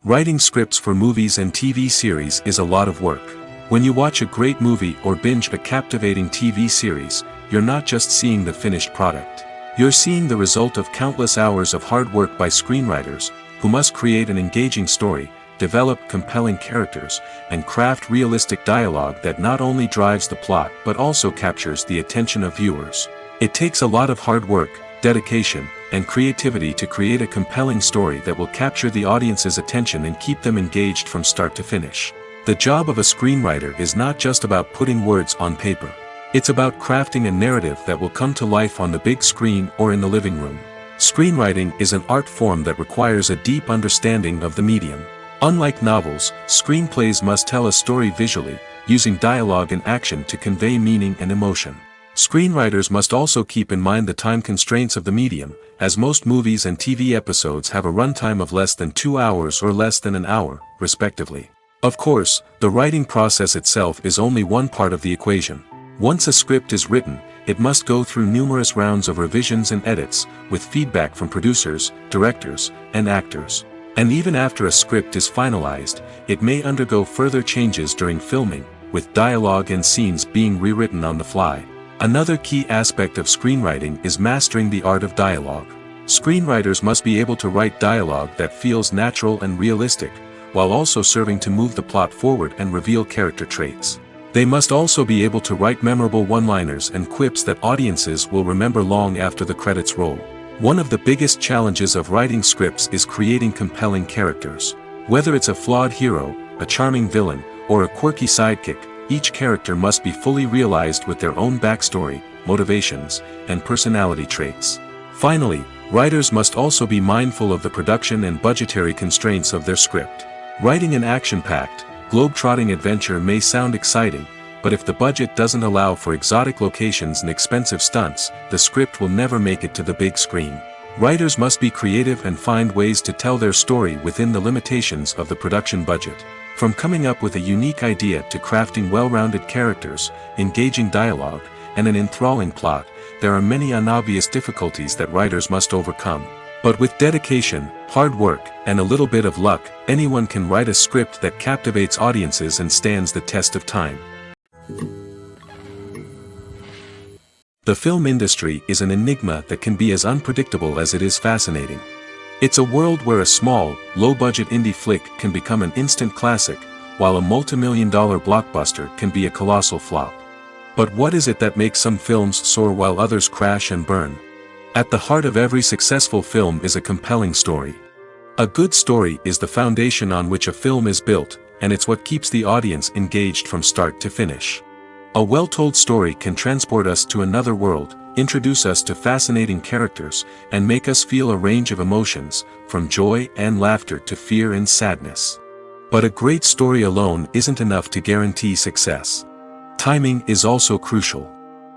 Speaker 1: Writing scripts for movies and TV series is a lot of work. When you watch a great movie or binge a captivating TV series, you're not just seeing the finished product. You're seeing the result of countless hours of hard work by screenwriters, who must create an engaging story, develop compelling characters, and craft realistic dialogue that not only drives the plot but also captures the attention of viewers. It takes a lot of hard work, dedication, and creativity to create a compelling story that will capture the audience's attention and keep them engaged from start to finish. The job of a screenwriter is not just about putting words on paper. It's about crafting a narrative that will come to life on the big screen or in the living room. Screenwriting is an art form that requires a deep understanding of the medium. Unlike novels, screenplays must tell a story visually, using dialogue and action to convey meaning and emotion. Screenwriters must also keep in mind the time constraints of the medium, as most movies and TV episodes have a runtime of less than 2 hours or less than an hour, respectively. Of course, the writing process itself is only one part of the equation. Once a script is written, it must go through numerous rounds of revisions and edits, with feedback from producers, directors, and actors. And even after a script is finalized, it may undergo further changes during filming, with dialogue and scenes being rewritten on the fly. Another key aspect of screenwriting is mastering the art of dialogue. Screenwriters must be able to write dialogue that feels natural and realistic, while also serving to move the plot forward and reveal character traits. They must also be able to write memorable one-liners and quips that audiences will remember long after the credits roll. One of the biggest challenges of writing scripts is creating compelling characters. Whether it's a flawed hero, a charming villain, or a quirky sidekick, each character must be fully realized with their own backstory, motivations, and personality traits. Finally, writers must also be mindful of the production and budgetary constraints of their script. Writing an action-packed, globe-trotting adventure may sound exciting, but if the budget doesn't allow for exotic locations and expensive stunts, the script will never make it to the big screen. Writers must be creative and find ways to tell their story within the limitations of the production budget. From coming up with a unique idea to crafting well-rounded characters, engaging dialogue, and an enthralling plot, there are many unobvious difficulties that writers must overcome. But with dedication, hard work, and a little bit of luck, anyone can write a script that captivates audiences and stands the test of time. The film industry is an enigma that can be as unpredictable as it is fascinating. It's a world where a small, low-budget indie flick can become an instant classic, while a multi-million-dollar blockbuster can be a colossal flop. But what is it that makes some films soar while others crash and burn? At the heart of every successful film is a compelling story. A good story is the foundation on which a film is built, and it's what keeps the audience engaged from start to finish. A well-told story can transport us to another world, introduce us to fascinating characters, and make us feel a range of emotions, from joy and laughter to fear and sadness. But a great story alone isn't enough to guarantee success. Timing is also crucial.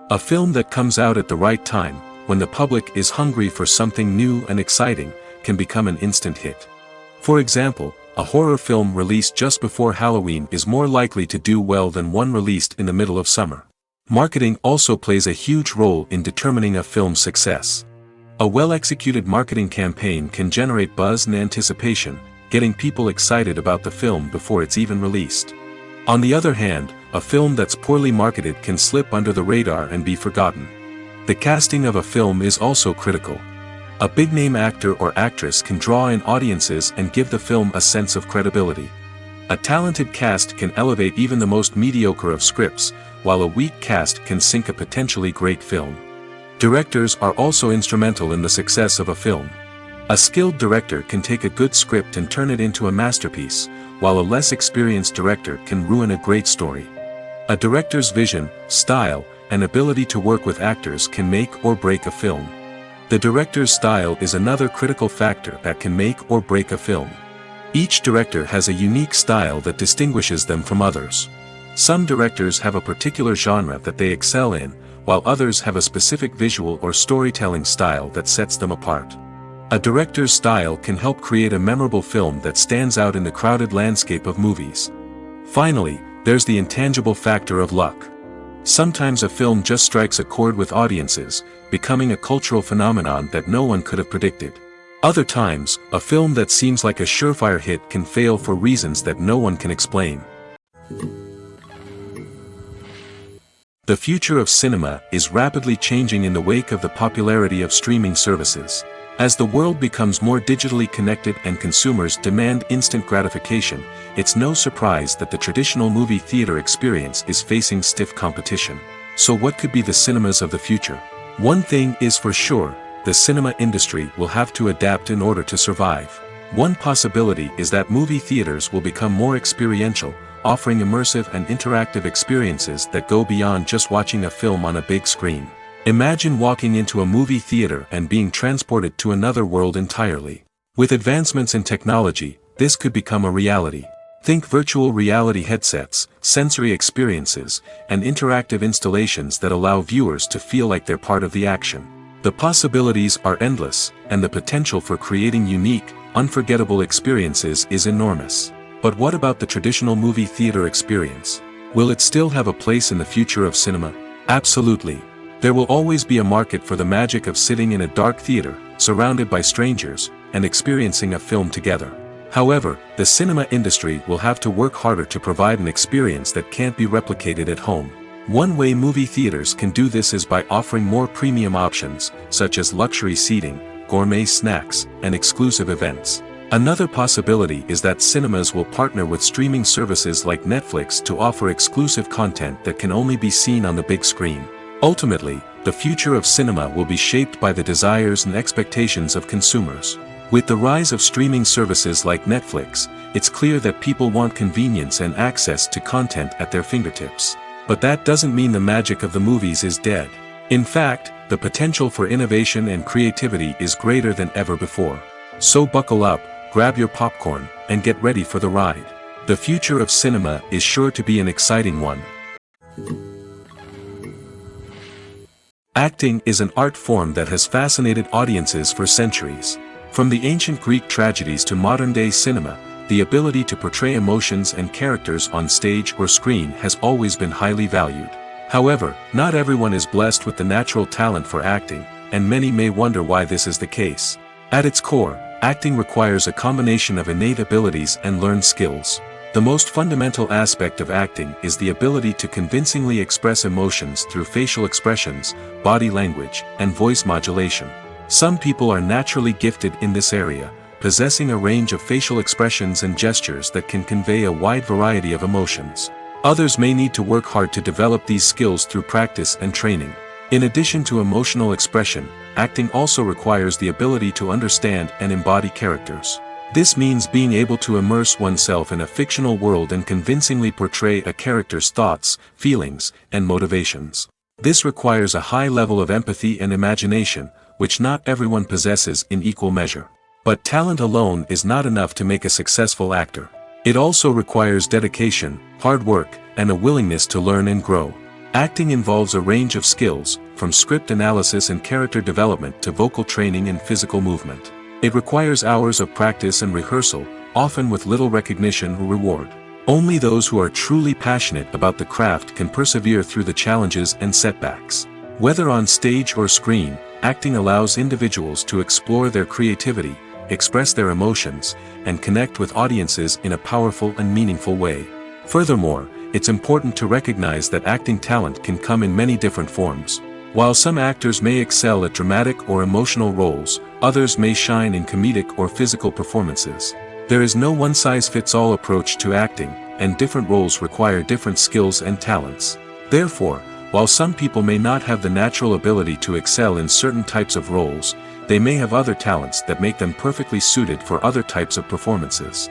Speaker 1: A film that comes out at the right time, when the public is hungry for something new and exciting, can become an instant hit. For example, a horror film released just before Halloween is more likely to do well than one released in the middle of summer. Marketing also plays a huge role in determining a film's success. A well-executed marketing campaign can generate buzz and anticipation, getting people excited about the film before it's even released. On the other hand, a film that's poorly marketed can slip under the radar and be forgotten. The casting of a film is also critical. A big-name actor or actress can draw in audiences and give the film a sense of credibility. A talented cast can elevate even the most mediocre of scripts, while a weak cast can sink a potentially great film. Directors are also instrumental in the success of a film. A skilled director can take a good script and turn it into a masterpiece, while a less experienced director can ruin a great story. A director's vision, style, and ability to work with actors can make or break a film. The director's style is another critical factor that can make or break a film. Each director has a unique style that distinguishes them from others. Some directors have a particular genre that they excel in, while others have a specific visual or storytelling style that sets them apart. A director's style can help create a memorable film that stands out in the crowded landscape of movies. Finally, there's the intangible factor of luck. Sometimes a film just strikes a chord with audiences, becoming a cultural phenomenon that no one could have predicted. Other times, a film that seems like a surefire hit can fail for reasons that no one can explain. The future of cinema is rapidly changing in the wake of the popularity of streaming services. As the world becomes more digitally connected and consumers demand instant gratification, it's no surprise that the traditional movie theater experience is facing stiff competition. So what could be the cinemas of the future? One thing is for sure, the cinema industry will have to adapt in order to survive. One possibility is that movie theaters will become more experiential, offering immersive and interactive experiences that go beyond just watching a film on a big screen. Imagine walking into a movie theater and being transported to another world entirely. With advancements in technology, this could become a reality. Think virtual reality headsets, sensory experiences, and interactive installations that allow viewers to feel like they're part of the action. The possibilities are endless, and the potential for creating unique, unforgettable experiences is enormous. But what about the traditional movie theater experience? Will it still have a place in the future of cinema? Absolutely. There will always be a market for the magic of sitting in a dark theater, surrounded by strangers, and experiencing a film together. However, the cinema industry will have to work harder to provide an experience that can't be replicated at home. One way movie theaters can do this is by offering more premium options, such as luxury seating, gourmet snacks, and exclusive events. Another possibility is that cinemas will partner with streaming services like Netflix to offer exclusive content that can only be seen on the big screen. Ultimately, the future of cinema will be shaped by the desires and expectations of consumers. With the rise of streaming services like Netflix, it's clear that people want convenience and access to content at their fingertips. But that doesn't mean the magic of the movies is dead. In fact, the potential for innovation and creativity is greater than ever before. So buckle up, grab your popcorn, and get ready for the ride. The future of cinema is sure to be an exciting one. Acting is an art form that has fascinated audiences for centuries. From the ancient Greek tragedies to modern-day cinema, the ability to portray emotions and characters on stage or screen has always been highly valued. However, not everyone is blessed with the natural talent for acting, and many may wonder why this is the case. At its core, acting requires a combination of innate abilities and learned skills. The most fundamental aspect of acting is the ability to convincingly express emotions through facial expressions, body language, and voice modulation. Some people are naturally gifted in this area, possessing a range of facial expressions and gestures that can convey a wide variety of emotions. Others may need to work hard to develop these skills through practice and training. In addition to emotional expression, acting also requires the ability to understand and embody characters. This means being able to immerse oneself in a fictional world and convincingly portray a character's thoughts, feelings, and motivations. This requires a high level of empathy and imagination, which not everyone possesses in equal measure. But talent alone is not enough to make a successful actor. It also requires dedication, hard work, and a willingness to learn and grow. Acting involves a range of skills, from script analysis and character development to vocal training and physical movement. It requires hours of practice and rehearsal, often with little recognition or reward. Only those who are truly passionate about the craft can persevere through the challenges and setbacks. Whether on stage or screen, acting allows individuals to explore their creativity, express their emotions, and connect with audiences in a powerful and meaningful way. Furthermore, it's important to recognize that acting talent can come in many different forms. While some actors may excel at dramatic or emotional roles, others may shine in comedic or physical performances. There is no one-size-fits-all approach to acting, and different roles require different skills and talents. Therefore, while some people may not have the natural ability to excel in certain types of roles, they may have other talents that make them perfectly suited for other types of performances.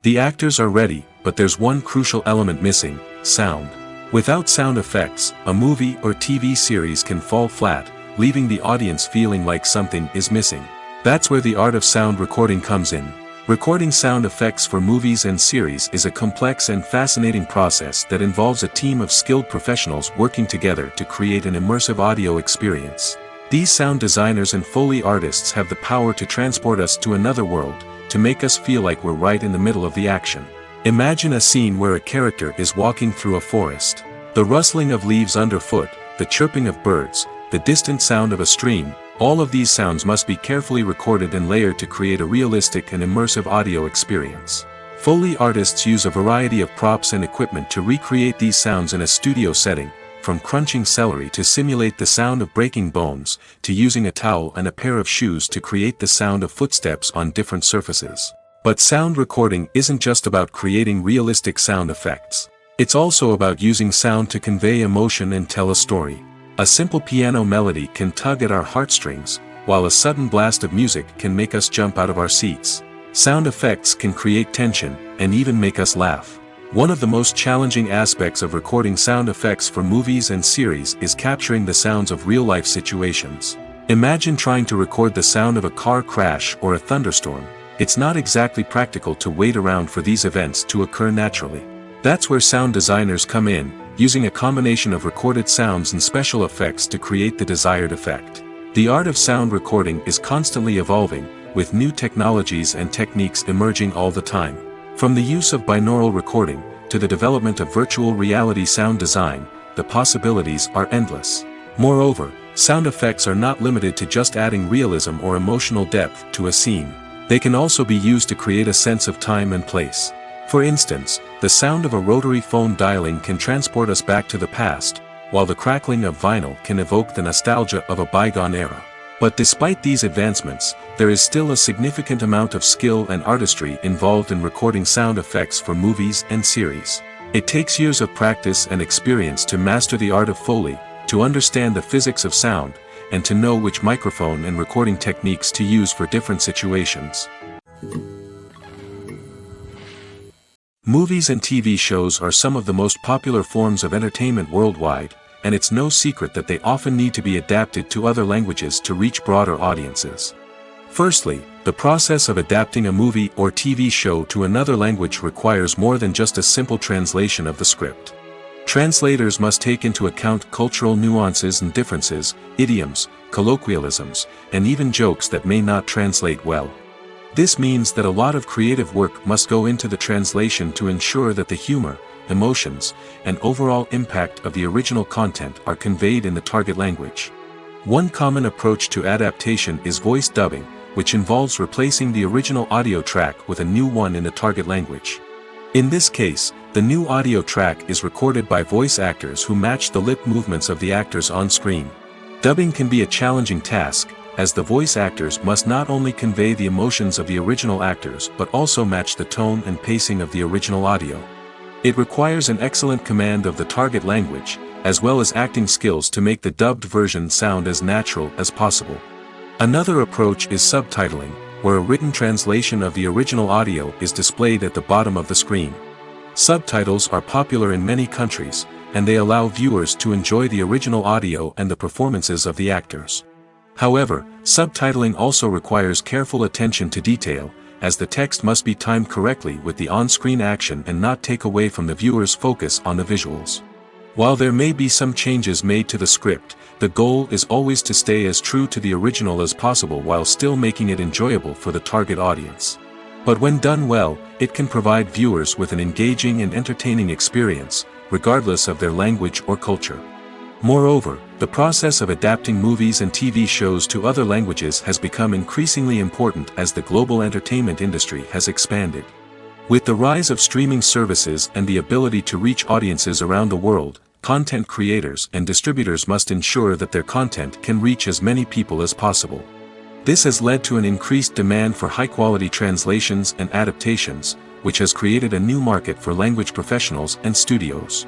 Speaker 1: The actors are ready, but there's one crucial element missing: sound. Without sound effects, a movie or TV series can fall flat, leaving the audience feeling like something is missing. That's where the art of sound recording comes in. Recording sound effects for movies and series is a complex and fascinating process that involves a team of skilled professionals working together to create an immersive audio experience. These sound designers and Foley artists have the power to transport us to another world, to make us feel like we're right in the middle of the action. Imagine a scene where a character is walking through a forest. The rustling of leaves underfoot, the chirping of birds, the distant sound of a stream, all of these sounds must be carefully recorded and layered to create a realistic and immersive audio experience. Foley artists use a variety of props and equipment to recreate these sounds in a studio setting, from crunching celery to simulate the sound of breaking bones, to using a towel and a pair of shoes to create the sound of footsteps on different surfaces. But sound recording isn't just about creating realistic sound effects. It's also about using sound to convey emotion and tell a story. A simple piano melody can tug at our heartstrings, while a sudden blast of music can make us jump out of our seats. Sound effects can create tension, and even make us laugh. One of the most challenging aspects of recording sound effects for movies and series is capturing the sounds of real-life situations. Imagine trying to record the sound of a car crash or a thunderstorm. It's not exactly practical to wait around for these events to occur naturally. That's where sound designers come in, using a combination of recorded sounds and special effects to create the desired effect. The art of sound recording is constantly evolving, with new technologies and techniques emerging all the time. From the use of binaural recording, to the development of virtual reality sound design, the possibilities are endless. Moreover, Sound effects are not limited to just adding realism or emotional depth to a scene. They can also be used to create a sense of time and place. For instance, the sound of a rotary phone dialing can transport us back to the past, while the crackling of vinyl can evoke the nostalgia of a bygone era. But despite these advancements, there is still a significant amount of skill and artistry involved in recording sound effects for movies and series. It takes years of practice and experience to master the art of Foley, to understand the physics of sound, and to know which microphone and recording techniques to use for different situations. Movies and TV shows are some of the most popular forms of entertainment worldwide, and it's no secret that they often need to be adapted to other languages to reach broader audiences. Firstly, the process of adapting a movie or TV show to another language requires more than just a simple translation of the script. Translators must take into account cultural nuances and differences, idioms, colloquialisms, and even jokes that may not translate well. This means that a lot of creative work must go into the translation to ensure that the humor, emotions, and overall impact of the original content are conveyed in the target language. One common approach to adaptation is voice dubbing, which involves replacing the original audio track with a new one in the target language. In this case, the new audio track is recorded by voice actors who match the lip movements of the actors on screen. Dubbing can be a challenging task, as the voice actors must not only convey the emotions of the original actors but also match the tone and pacing of the original audio. It requires an excellent command of the target language, as well as acting skills to make the dubbed version sound as natural as possible. Another approach is subtitling, where a written translation of the original audio is displayed at the bottom of the screen. Subtitles are popular in many countries, and they allow viewers to enjoy the original audio and the performances of the actors. However, subtitling also requires careful attention to detail, as the text must be timed correctly with the on-screen action and not take away from the viewer's focus on the visuals. While there may be some changes made to the script, the goal is always to stay as true to the original as possible while still making it enjoyable for the target audience. But when done well, it can provide viewers with an engaging and entertaining experience, regardless of their language or culture. Moreover, the process of adapting movies and TV shows to other languages has become increasingly important as the global entertainment industry has expanded. With the rise of streaming services and the ability to reach audiences around the world, content creators and distributors must ensure that their content can reach as many people as possible. This has led to an increased demand for high-quality translations and adaptations, which has created a new market for language professionals and studios.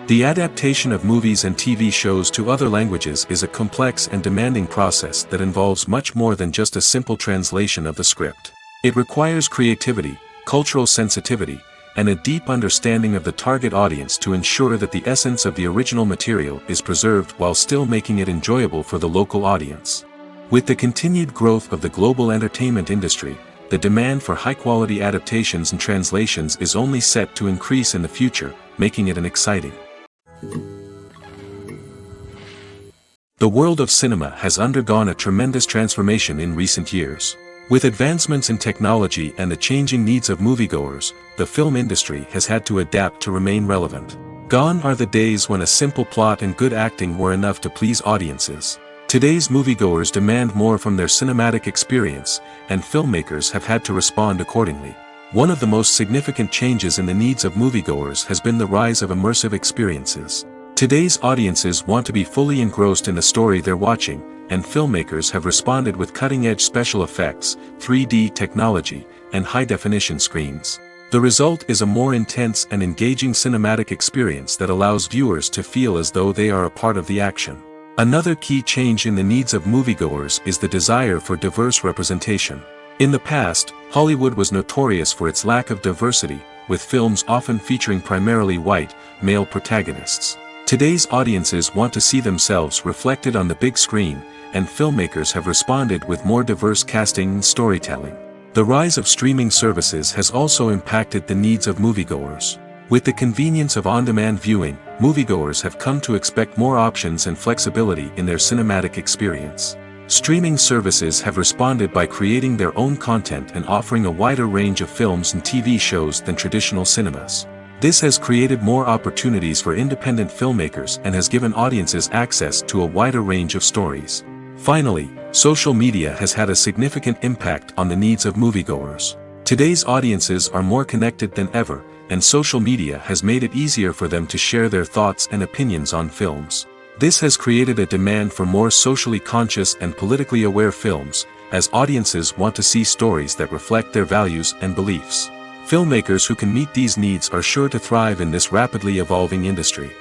Speaker 1: The adaptation of movies and TV shows to other languages is a complex and demanding process that involves much more than just a simple translation of the script. It requires creativity, cultural sensitivity, and a deep understanding of the target audience to ensure that the essence of the original material is preserved while still making it enjoyable for the local audience. With the continued growth of the global entertainment industry, the demand for high-quality adaptations and translations is only set to increase in the future, making it an exciting. The world of cinema has undergone a tremendous transformation in recent years. With advancements in technology and the changing needs of moviegoers, the film industry has had to adapt to remain relevant. Gone are the days when a simple plot and good acting were enough to please audiences. Today's moviegoers demand more from their cinematic experience, and filmmakers have had to respond accordingly. One of the most significant changes in the needs of moviegoers has been the rise of immersive experiences. Today's audiences want to be fully engrossed in the story they're watching, and filmmakers have responded with cutting-edge special effects, 3D technology, and high-definition screens. The result is a more intense and engaging cinematic experience that allows viewers to feel as though they are a part of the action. Another key change in the needs of moviegoers is the desire for diverse representation. In the past, Hollywood was notorious for its lack of diversity, with films often featuring primarily white, male protagonists. Today's audiences want to see themselves reflected on the big screen, and filmmakers have responded with more diverse casting and storytelling. The rise of streaming services has also impacted the needs of moviegoers. With the convenience of on-demand viewing, moviegoers have come to expect more options and flexibility in their cinematic experience. Streaming services have responded by creating their own content and offering a wider range of films and TV shows than traditional cinemas. This has created more opportunities for independent filmmakers and has given audiences access to a wider range of stories. Finally, social media has had a significant impact on the needs of moviegoers. Today's audiences are more connected than ever, and social media has made it easier for them to share their thoughts and opinions on films. This has created a demand for more socially conscious and politically aware films, as audiences want to see stories that reflect their values and beliefs. Filmmakers who can meet these needs are sure to thrive in this rapidly evolving industry.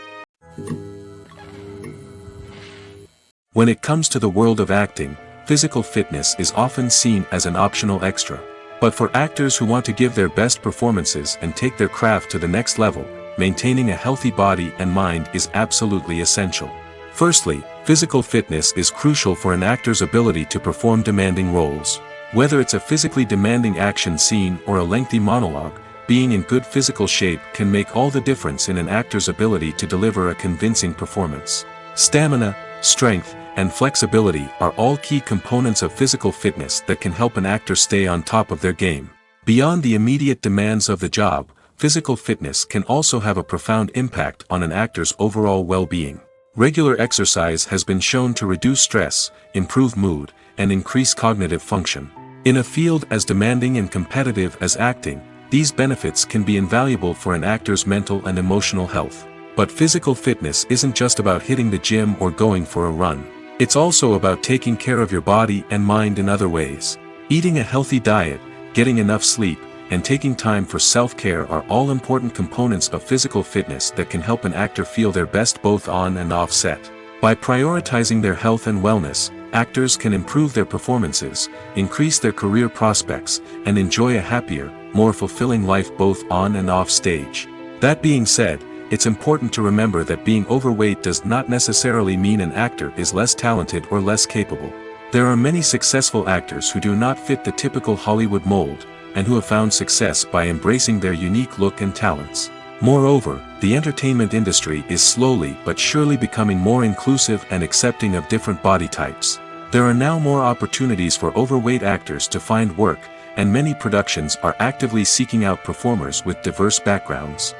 Speaker 1: When it comes to the world of acting, physical fitness is often seen as an optional extra. But for actors who want to give their best performances and take their craft to the next level, maintaining a healthy body and mind is absolutely essential. Firstly, physical fitness is crucial for an actor's ability to perform demanding roles. Whether it's a physically demanding action scene or a lengthy monologue, being in good physical shape can make all the difference in an actor's ability to deliver a convincing performance. Stamina, strength, and flexibility are all key components of physical fitness that can help an actor stay on top of their game. Beyond the immediate demands of the job, physical fitness can also have a profound impact on an actor's overall well-being. Regular exercise has been shown to reduce stress, improve mood, and increase cognitive function. In a field as demanding and competitive as acting, these benefits can be invaluable for an actor's mental and emotional health. But physical fitness isn't just about hitting the gym or going for a run. It's also about taking care of your body and mind in other ways. Eating a healthy diet, getting enough sleep, and taking time for self-care are all important components of physical fitness that can help an actor feel their best both on and off set. By prioritizing their health and wellness, actors can improve their performances, increase their career prospects, and enjoy a happier, more fulfilling life both on and off stage. That being said, it's important to remember that being overweight does not necessarily mean an actor is less talented or less capable. There are many successful actors who do not fit the typical Hollywood mold, and who have found success by embracing their unique look and talents. Moreover, the entertainment industry is slowly but surely becoming more inclusive and accepting of different body types. There are now more opportunities for overweight actors to find work, and many productions are actively seeking out performers with diverse backgrounds.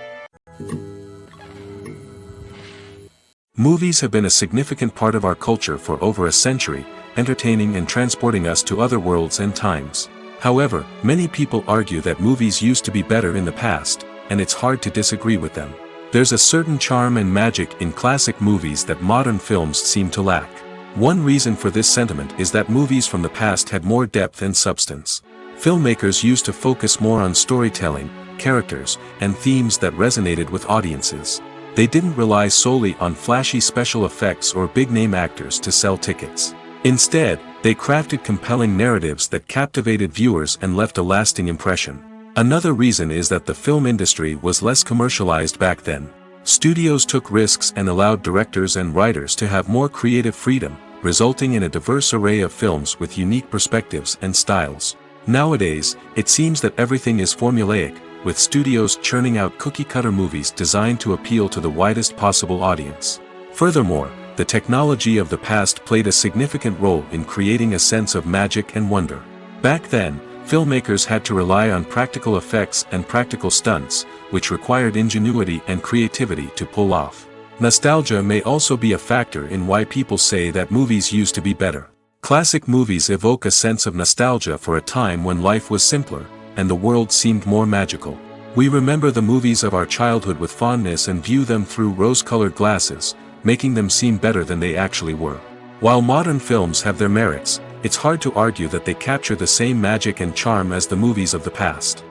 Speaker 1: Movies have been a significant part of our culture for over a century, entertaining and transporting us to other worlds and times. However, many people argue that movies used to be better in the past, and it's hard to disagree with them. There's a certain charm and magic in classic movies that modern films seem to lack. One reason for this sentiment is that movies from the past had more depth and substance. Filmmakers used to focus more on storytelling, characters, and themes that resonated with audiences. They didn't rely solely on flashy special effects or big-name actors to sell tickets. Instead, they crafted compelling narratives that captivated viewers and left a lasting impression. Another reason is that the film industry was less commercialized back then. Studios took risks and allowed directors and writers to have more creative freedom, resulting in a diverse array of films with unique perspectives and styles. Nowadays, it seems that everything is formulaic, with studios churning out cookie-cutter movies designed to appeal to the widest possible audience. Furthermore, the technology of the past played a significant role in creating a sense of magic and wonder. Back then, filmmakers had to rely on practical effects and practical stunts, which required ingenuity and creativity to pull off. Nostalgia may also be a factor in why people say that movies used to be better. Classic movies evoke a sense of nostalgia for a time when life was simpler, and the world seemed more magical. We remember the movies of our childhood with fondness and view them through rose-colored glasses, making them seem better than they actually were. While modern films have their merits, it's hard to argue that they capture the same magic and charm as the movies of the past.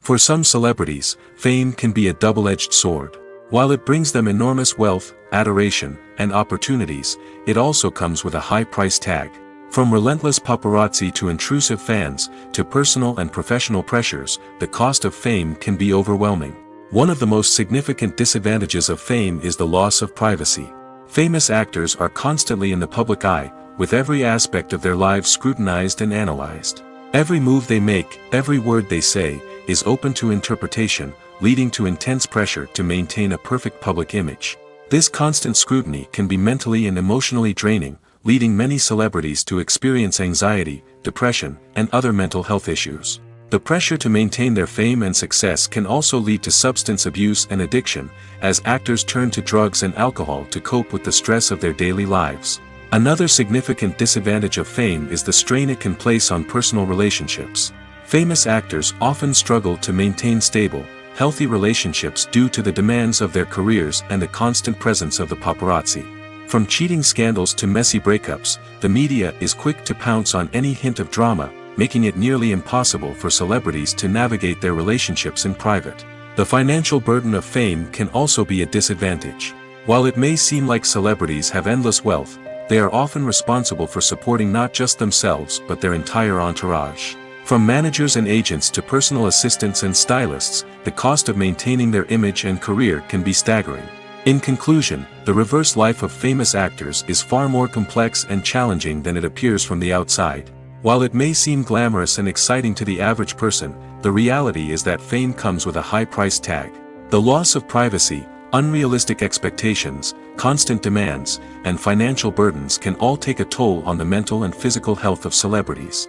Speaker 1: For some celebrities, fame can be a double-edged sword. While it brings them enormous wealth, adoration, and opportunities, it also comes with a high price tag. From relentless paparazzi to intrusive fans, to personal and professional pressures, the cost of fame can be overwhelming. One of the most significant disadvantages of fame is the loss of privacy. Famous actors are constantly in the public eye, with every aspect of their lives scrutinized and analyzed. Every move they make, every word they say, is open to interpretation, leading to intense pressure to maintain a perfect public image. This constant scrutiny can be mentally and emotionally draining, leading many celebrities to experience anxiety, depression, and other mental health issues. The pressure to maintain their fame and success can also lead to substance abuse and addiction, as actors turn to drugs and alcohol to cope with the stress of their daily lives. Another significant disadvantage of fame is the strain it can place on personal relationships. Famous actors often struggle to maintain stable, healthy relationships due to the demands of their careers and the constant presence of the paparazzi. From cheating scandals to messy breakups, the media is quick to pounce on any hint of drama, making it nearly impossible for celebrities to navigate their relationships in private. The financial burden of fame can also be a disadvantage. While it may seem like celebrities have endless wealth, they are often responsible for supporting not just themselves but their entire entourage. From managers and agents to personal assistants and stylists, the cost of maintaining their image and career can be staggering. In conclusion, the reverse life of famous actors is far more complex and challenging than it appears from the outside. While it may seem glamorous and exciting to the average person, the reality is that fame comes with a high price tag. The loss of privacy, unrealistic expectations, constant demands, and financial burdens can all take a toll on the mental and physical health of celebrities.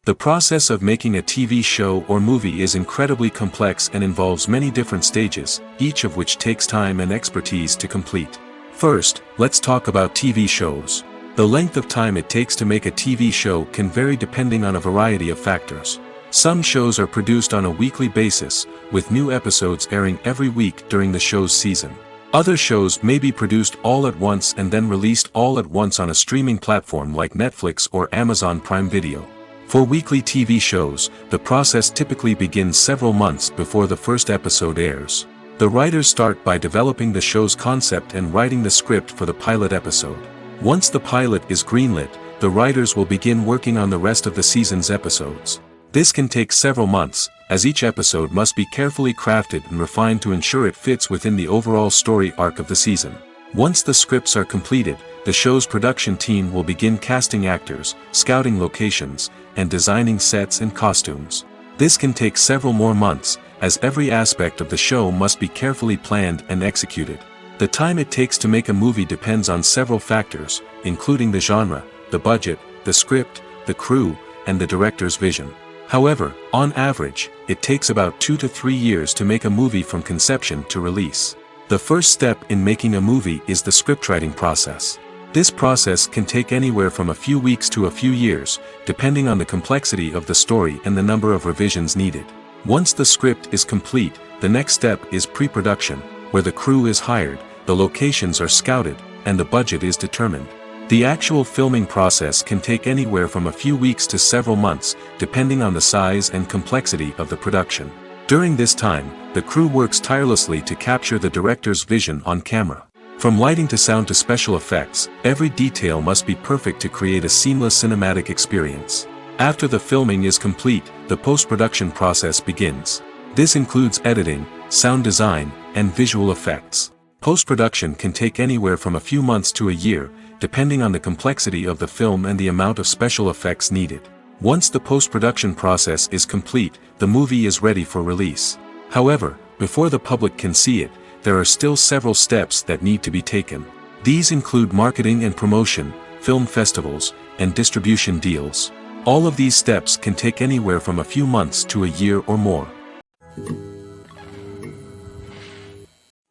Speaker 1: The process of making a TV show or movie is incredibly complex and involves many different stages, each of which takes time and expertise to complete. First, let's talk about TV shows. The length of time it takes to make a TV show can vary depending on a variety of factors. Some shows are produced on a weekly basis, with new episodes airing every week during the show's season. Other shows may be produced all at once and then released all at once on a streaming platform like Netflix or Amazon Prime Video. For weekly TV shows, the process typically begins several months before the first episode airs. The writers start by developing the show's concept and writing the script for the pilot episode. Once the pilot is greenlit, the writers will begin working on the rest of the season's episodes. This can take several months, as each episode must be carefully crafted and refined to ensure it fits within the overall story arc of the season. Once the scripts are completed, the show's production team will begin casting actors, scouting locations, and designing sets and costumes. This can take several more months, as every aspect of the show must be carefully planned and executed. The time it takes to make a movie depends on several factors, including the genre, the budget, the script, the crew, and the director's vision. However, on average, it takes about 2 to 3 years to make a movie from conception to release. The first step in making a movie is the scriptwriting process. This process can take anywhere from a few weeks to a few years, depending on the complexity of the story and the number of revisions needed. Once the script is complete, the next step is pre-production, where the crew is hired, the locations are scouted, and the budget is determined. The actual filming process can take anywhere from a few weeks to several months, depending on the size and complexity of the production. During this time, the crew works tirelessly to capture the director's vision on camera. From lighting to sound to special effects, every detail must be perfect to create a seamless cinematic experience. After the filming is complete, the post-production process begins. This includes editing, sound design, and visual effects. Post-production can take anywhere from a few months to a year, depending on the complexity of the film and the amount of special effects needed. Once the post-production process is complete, the movie is ready for release. However, before the public can see it, there are still several steps that need to be taken. These include marketing and promotion, film festivals, and distribution deals. All of these steps can take anywhere from a few months to a year or more.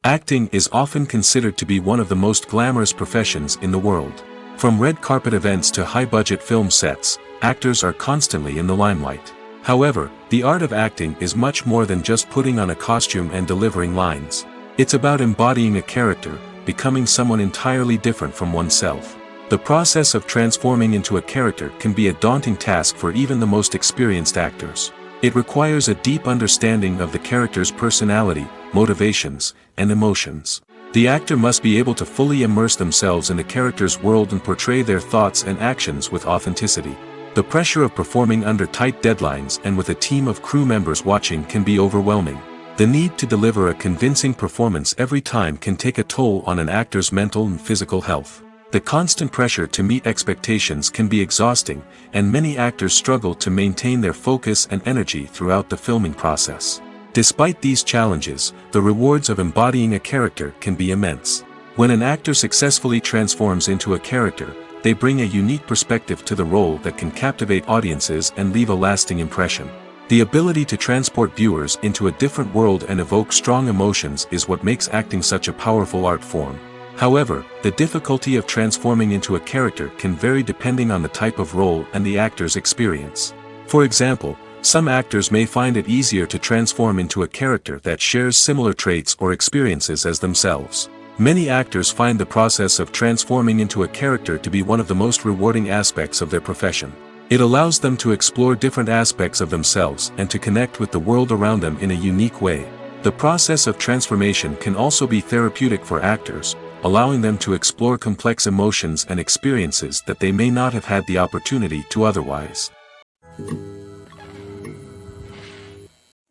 Speaker 1: Acting is often considered to be one of the most glamorous professions in the world. From red carpet events to high-budget film sets, actors are constantly in the limelight. However, the art of acting is much more than just putting on a costume and delivering lines. It's about embodying a character, becoming someone entirely different from oneself. The process of transforming into a character can be a daunting task for even the most experienced actors. It requires a deep understanding of the character's personality, motivations, and emotions. The actor must be able to fully immerse themselves in the character's world and portray their thoughts and actions with authenticity. The pressure of performing under tight deadlines and with a team of crew members watching can be overwhelming. The need to deliver a convincing performance every time can take a toll on an actor's mental and physical health. The constant pressure to meet expectations can be exhausting, and many actors struggle to maintain their focus and energy throughout the filming process. Despite these challenges, the rewards of embodying a character can be immense. When an actor successfully transforms into a character, they bring a unique perspective to the role that can captivate audiences and leave a lasting impression. The ability to transport viewers into a different world and evoke strong emotions is what makes acting such a powerful art form. However, the difficulty of transforming into a character can vary depending on the type of role and the actor's experience. For example, some actors may find it easier to transform into a character that shares similar traits or experiences as themselves. Many actors find the process of transforming into a character to be one of the most rewarding aspects of their profession. It allows them to explore different aspects of themselves and to connect with the world around them in a unique way. The process of transformation can also be therapeutic for actors, allowing them to explore complex emotions and experiences that they may not have had the opportunity to otherwise.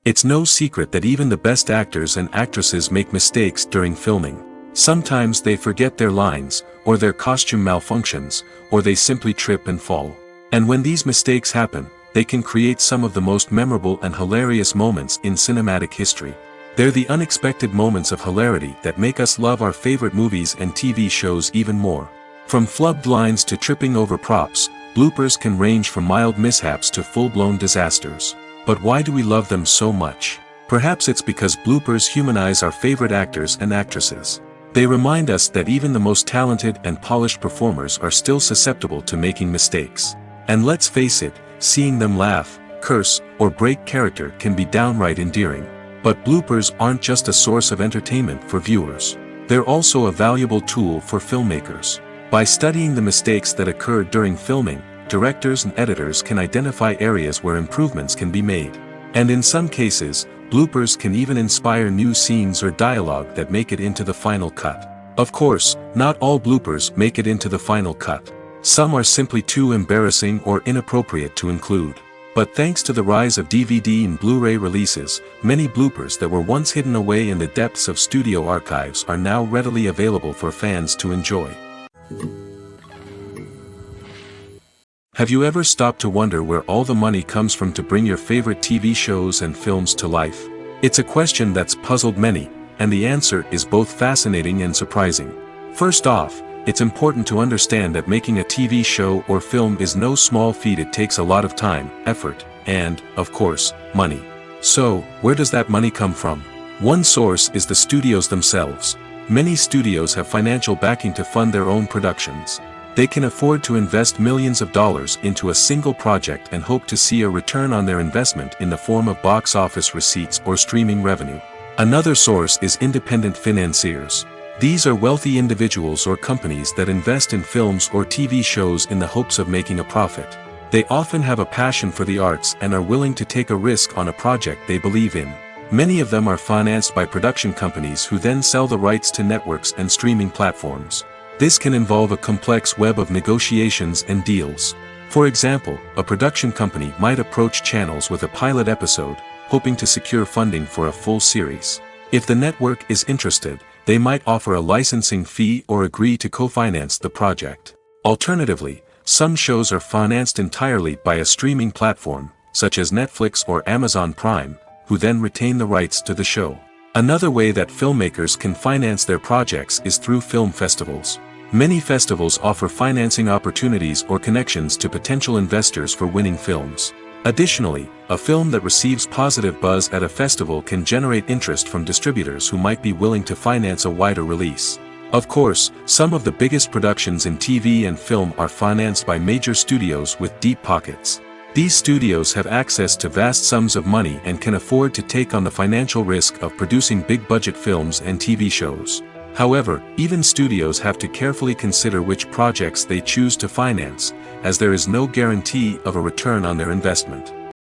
Speaker 1: It's no secret that even the best actors and actresses make mistakes during filming. Sometimes they forget their lines, or their costume malfunctions, or they simply trip and fall. And when these mistakes happen, they can create some of the most memorable and hilarious moments in cinematic history. They're the unexpected moments of hilarity that make us love our favorite movies and TV shows even more. From flubbed lines to tripping over props, bloopers can range from mild mishaps to full-blown disasters. But why do we love them so much? Perhaps it's because bloopers humanize our favorite actors and actresses. They remind us that even the most talented and polished performers are still susceptible to making mistakes. And let's face it, seeing them laugh, curse, or break character can be downright endearing. But bloopers aren't just a source of entertainment for viewers. They're also a valuable tool for filmmakers. By studying the mistakes that occur during filming, directors and editors can identify areas where improvements can be made. And in some cases, bloopers can even inspire new scenes or dialogue that make it into the final cut. Of course, not all bloopers make it into the final cut. Some are simply too embarrassing or inappropriate to include. But thanks to the rise of DVD and Blu-ray releases, many bloopers that were once hidden away in the depths of studio archives are now readily available for fans to enjoy. Have you ever stopped to wonder where all the money comes from to bring your favorite TV shows and films to life? It's a question that's puzzled many, and the answer is both fascinating and surprising. First off, it's important to understand that making a TV show or film is no small feat. It takes a lot of time, effort, and, of course, money. So, where does that money come from? One source is the studios themselves. Many studios have financial backing to fund their own productions. They can afford to invest millions of dollars into a single project and hope to see a return on their investment in the form of box office receipts or streaming revenue. Another source is independent financiers. These are wealthy individuals or companies that invest in films or TV shows in the hopes of making a profit. They often have a passion for the arts and are willing to take a risk on a project they believe in. Many of them are financed by production companies who then sell the rights to networks and streaming platforms. This can involve a complex web of negotiations and deals. For example, a production company might approach channels with a pilot episode, hoping to secure funding for a full series. If the network is interested, they might offer a licensing fee or agree to co-finance the project. Alternatively, some shows are financed entirely by a streaming platform, such as Netflix or Amazon Prime, who then retain the rights to the show. Another way that filmmakers can finance their projects is through film festivals. Many festivals offer financing opportunities or connections to potential investors for winning films. Additionally, a film that receives positive buzz at a festival can generate interest from distributors who might be willing to finance a wider release. Of course, some of the biggest productions in TV and film are financed by major studios with deep pockets. These studios have access to vast sums of money and can afford to take on the financial risk of producing big-budget films and TV shows. However, even studios have to carefully consider which projects they choose to finance, as there is no guarantee of a return on their investment.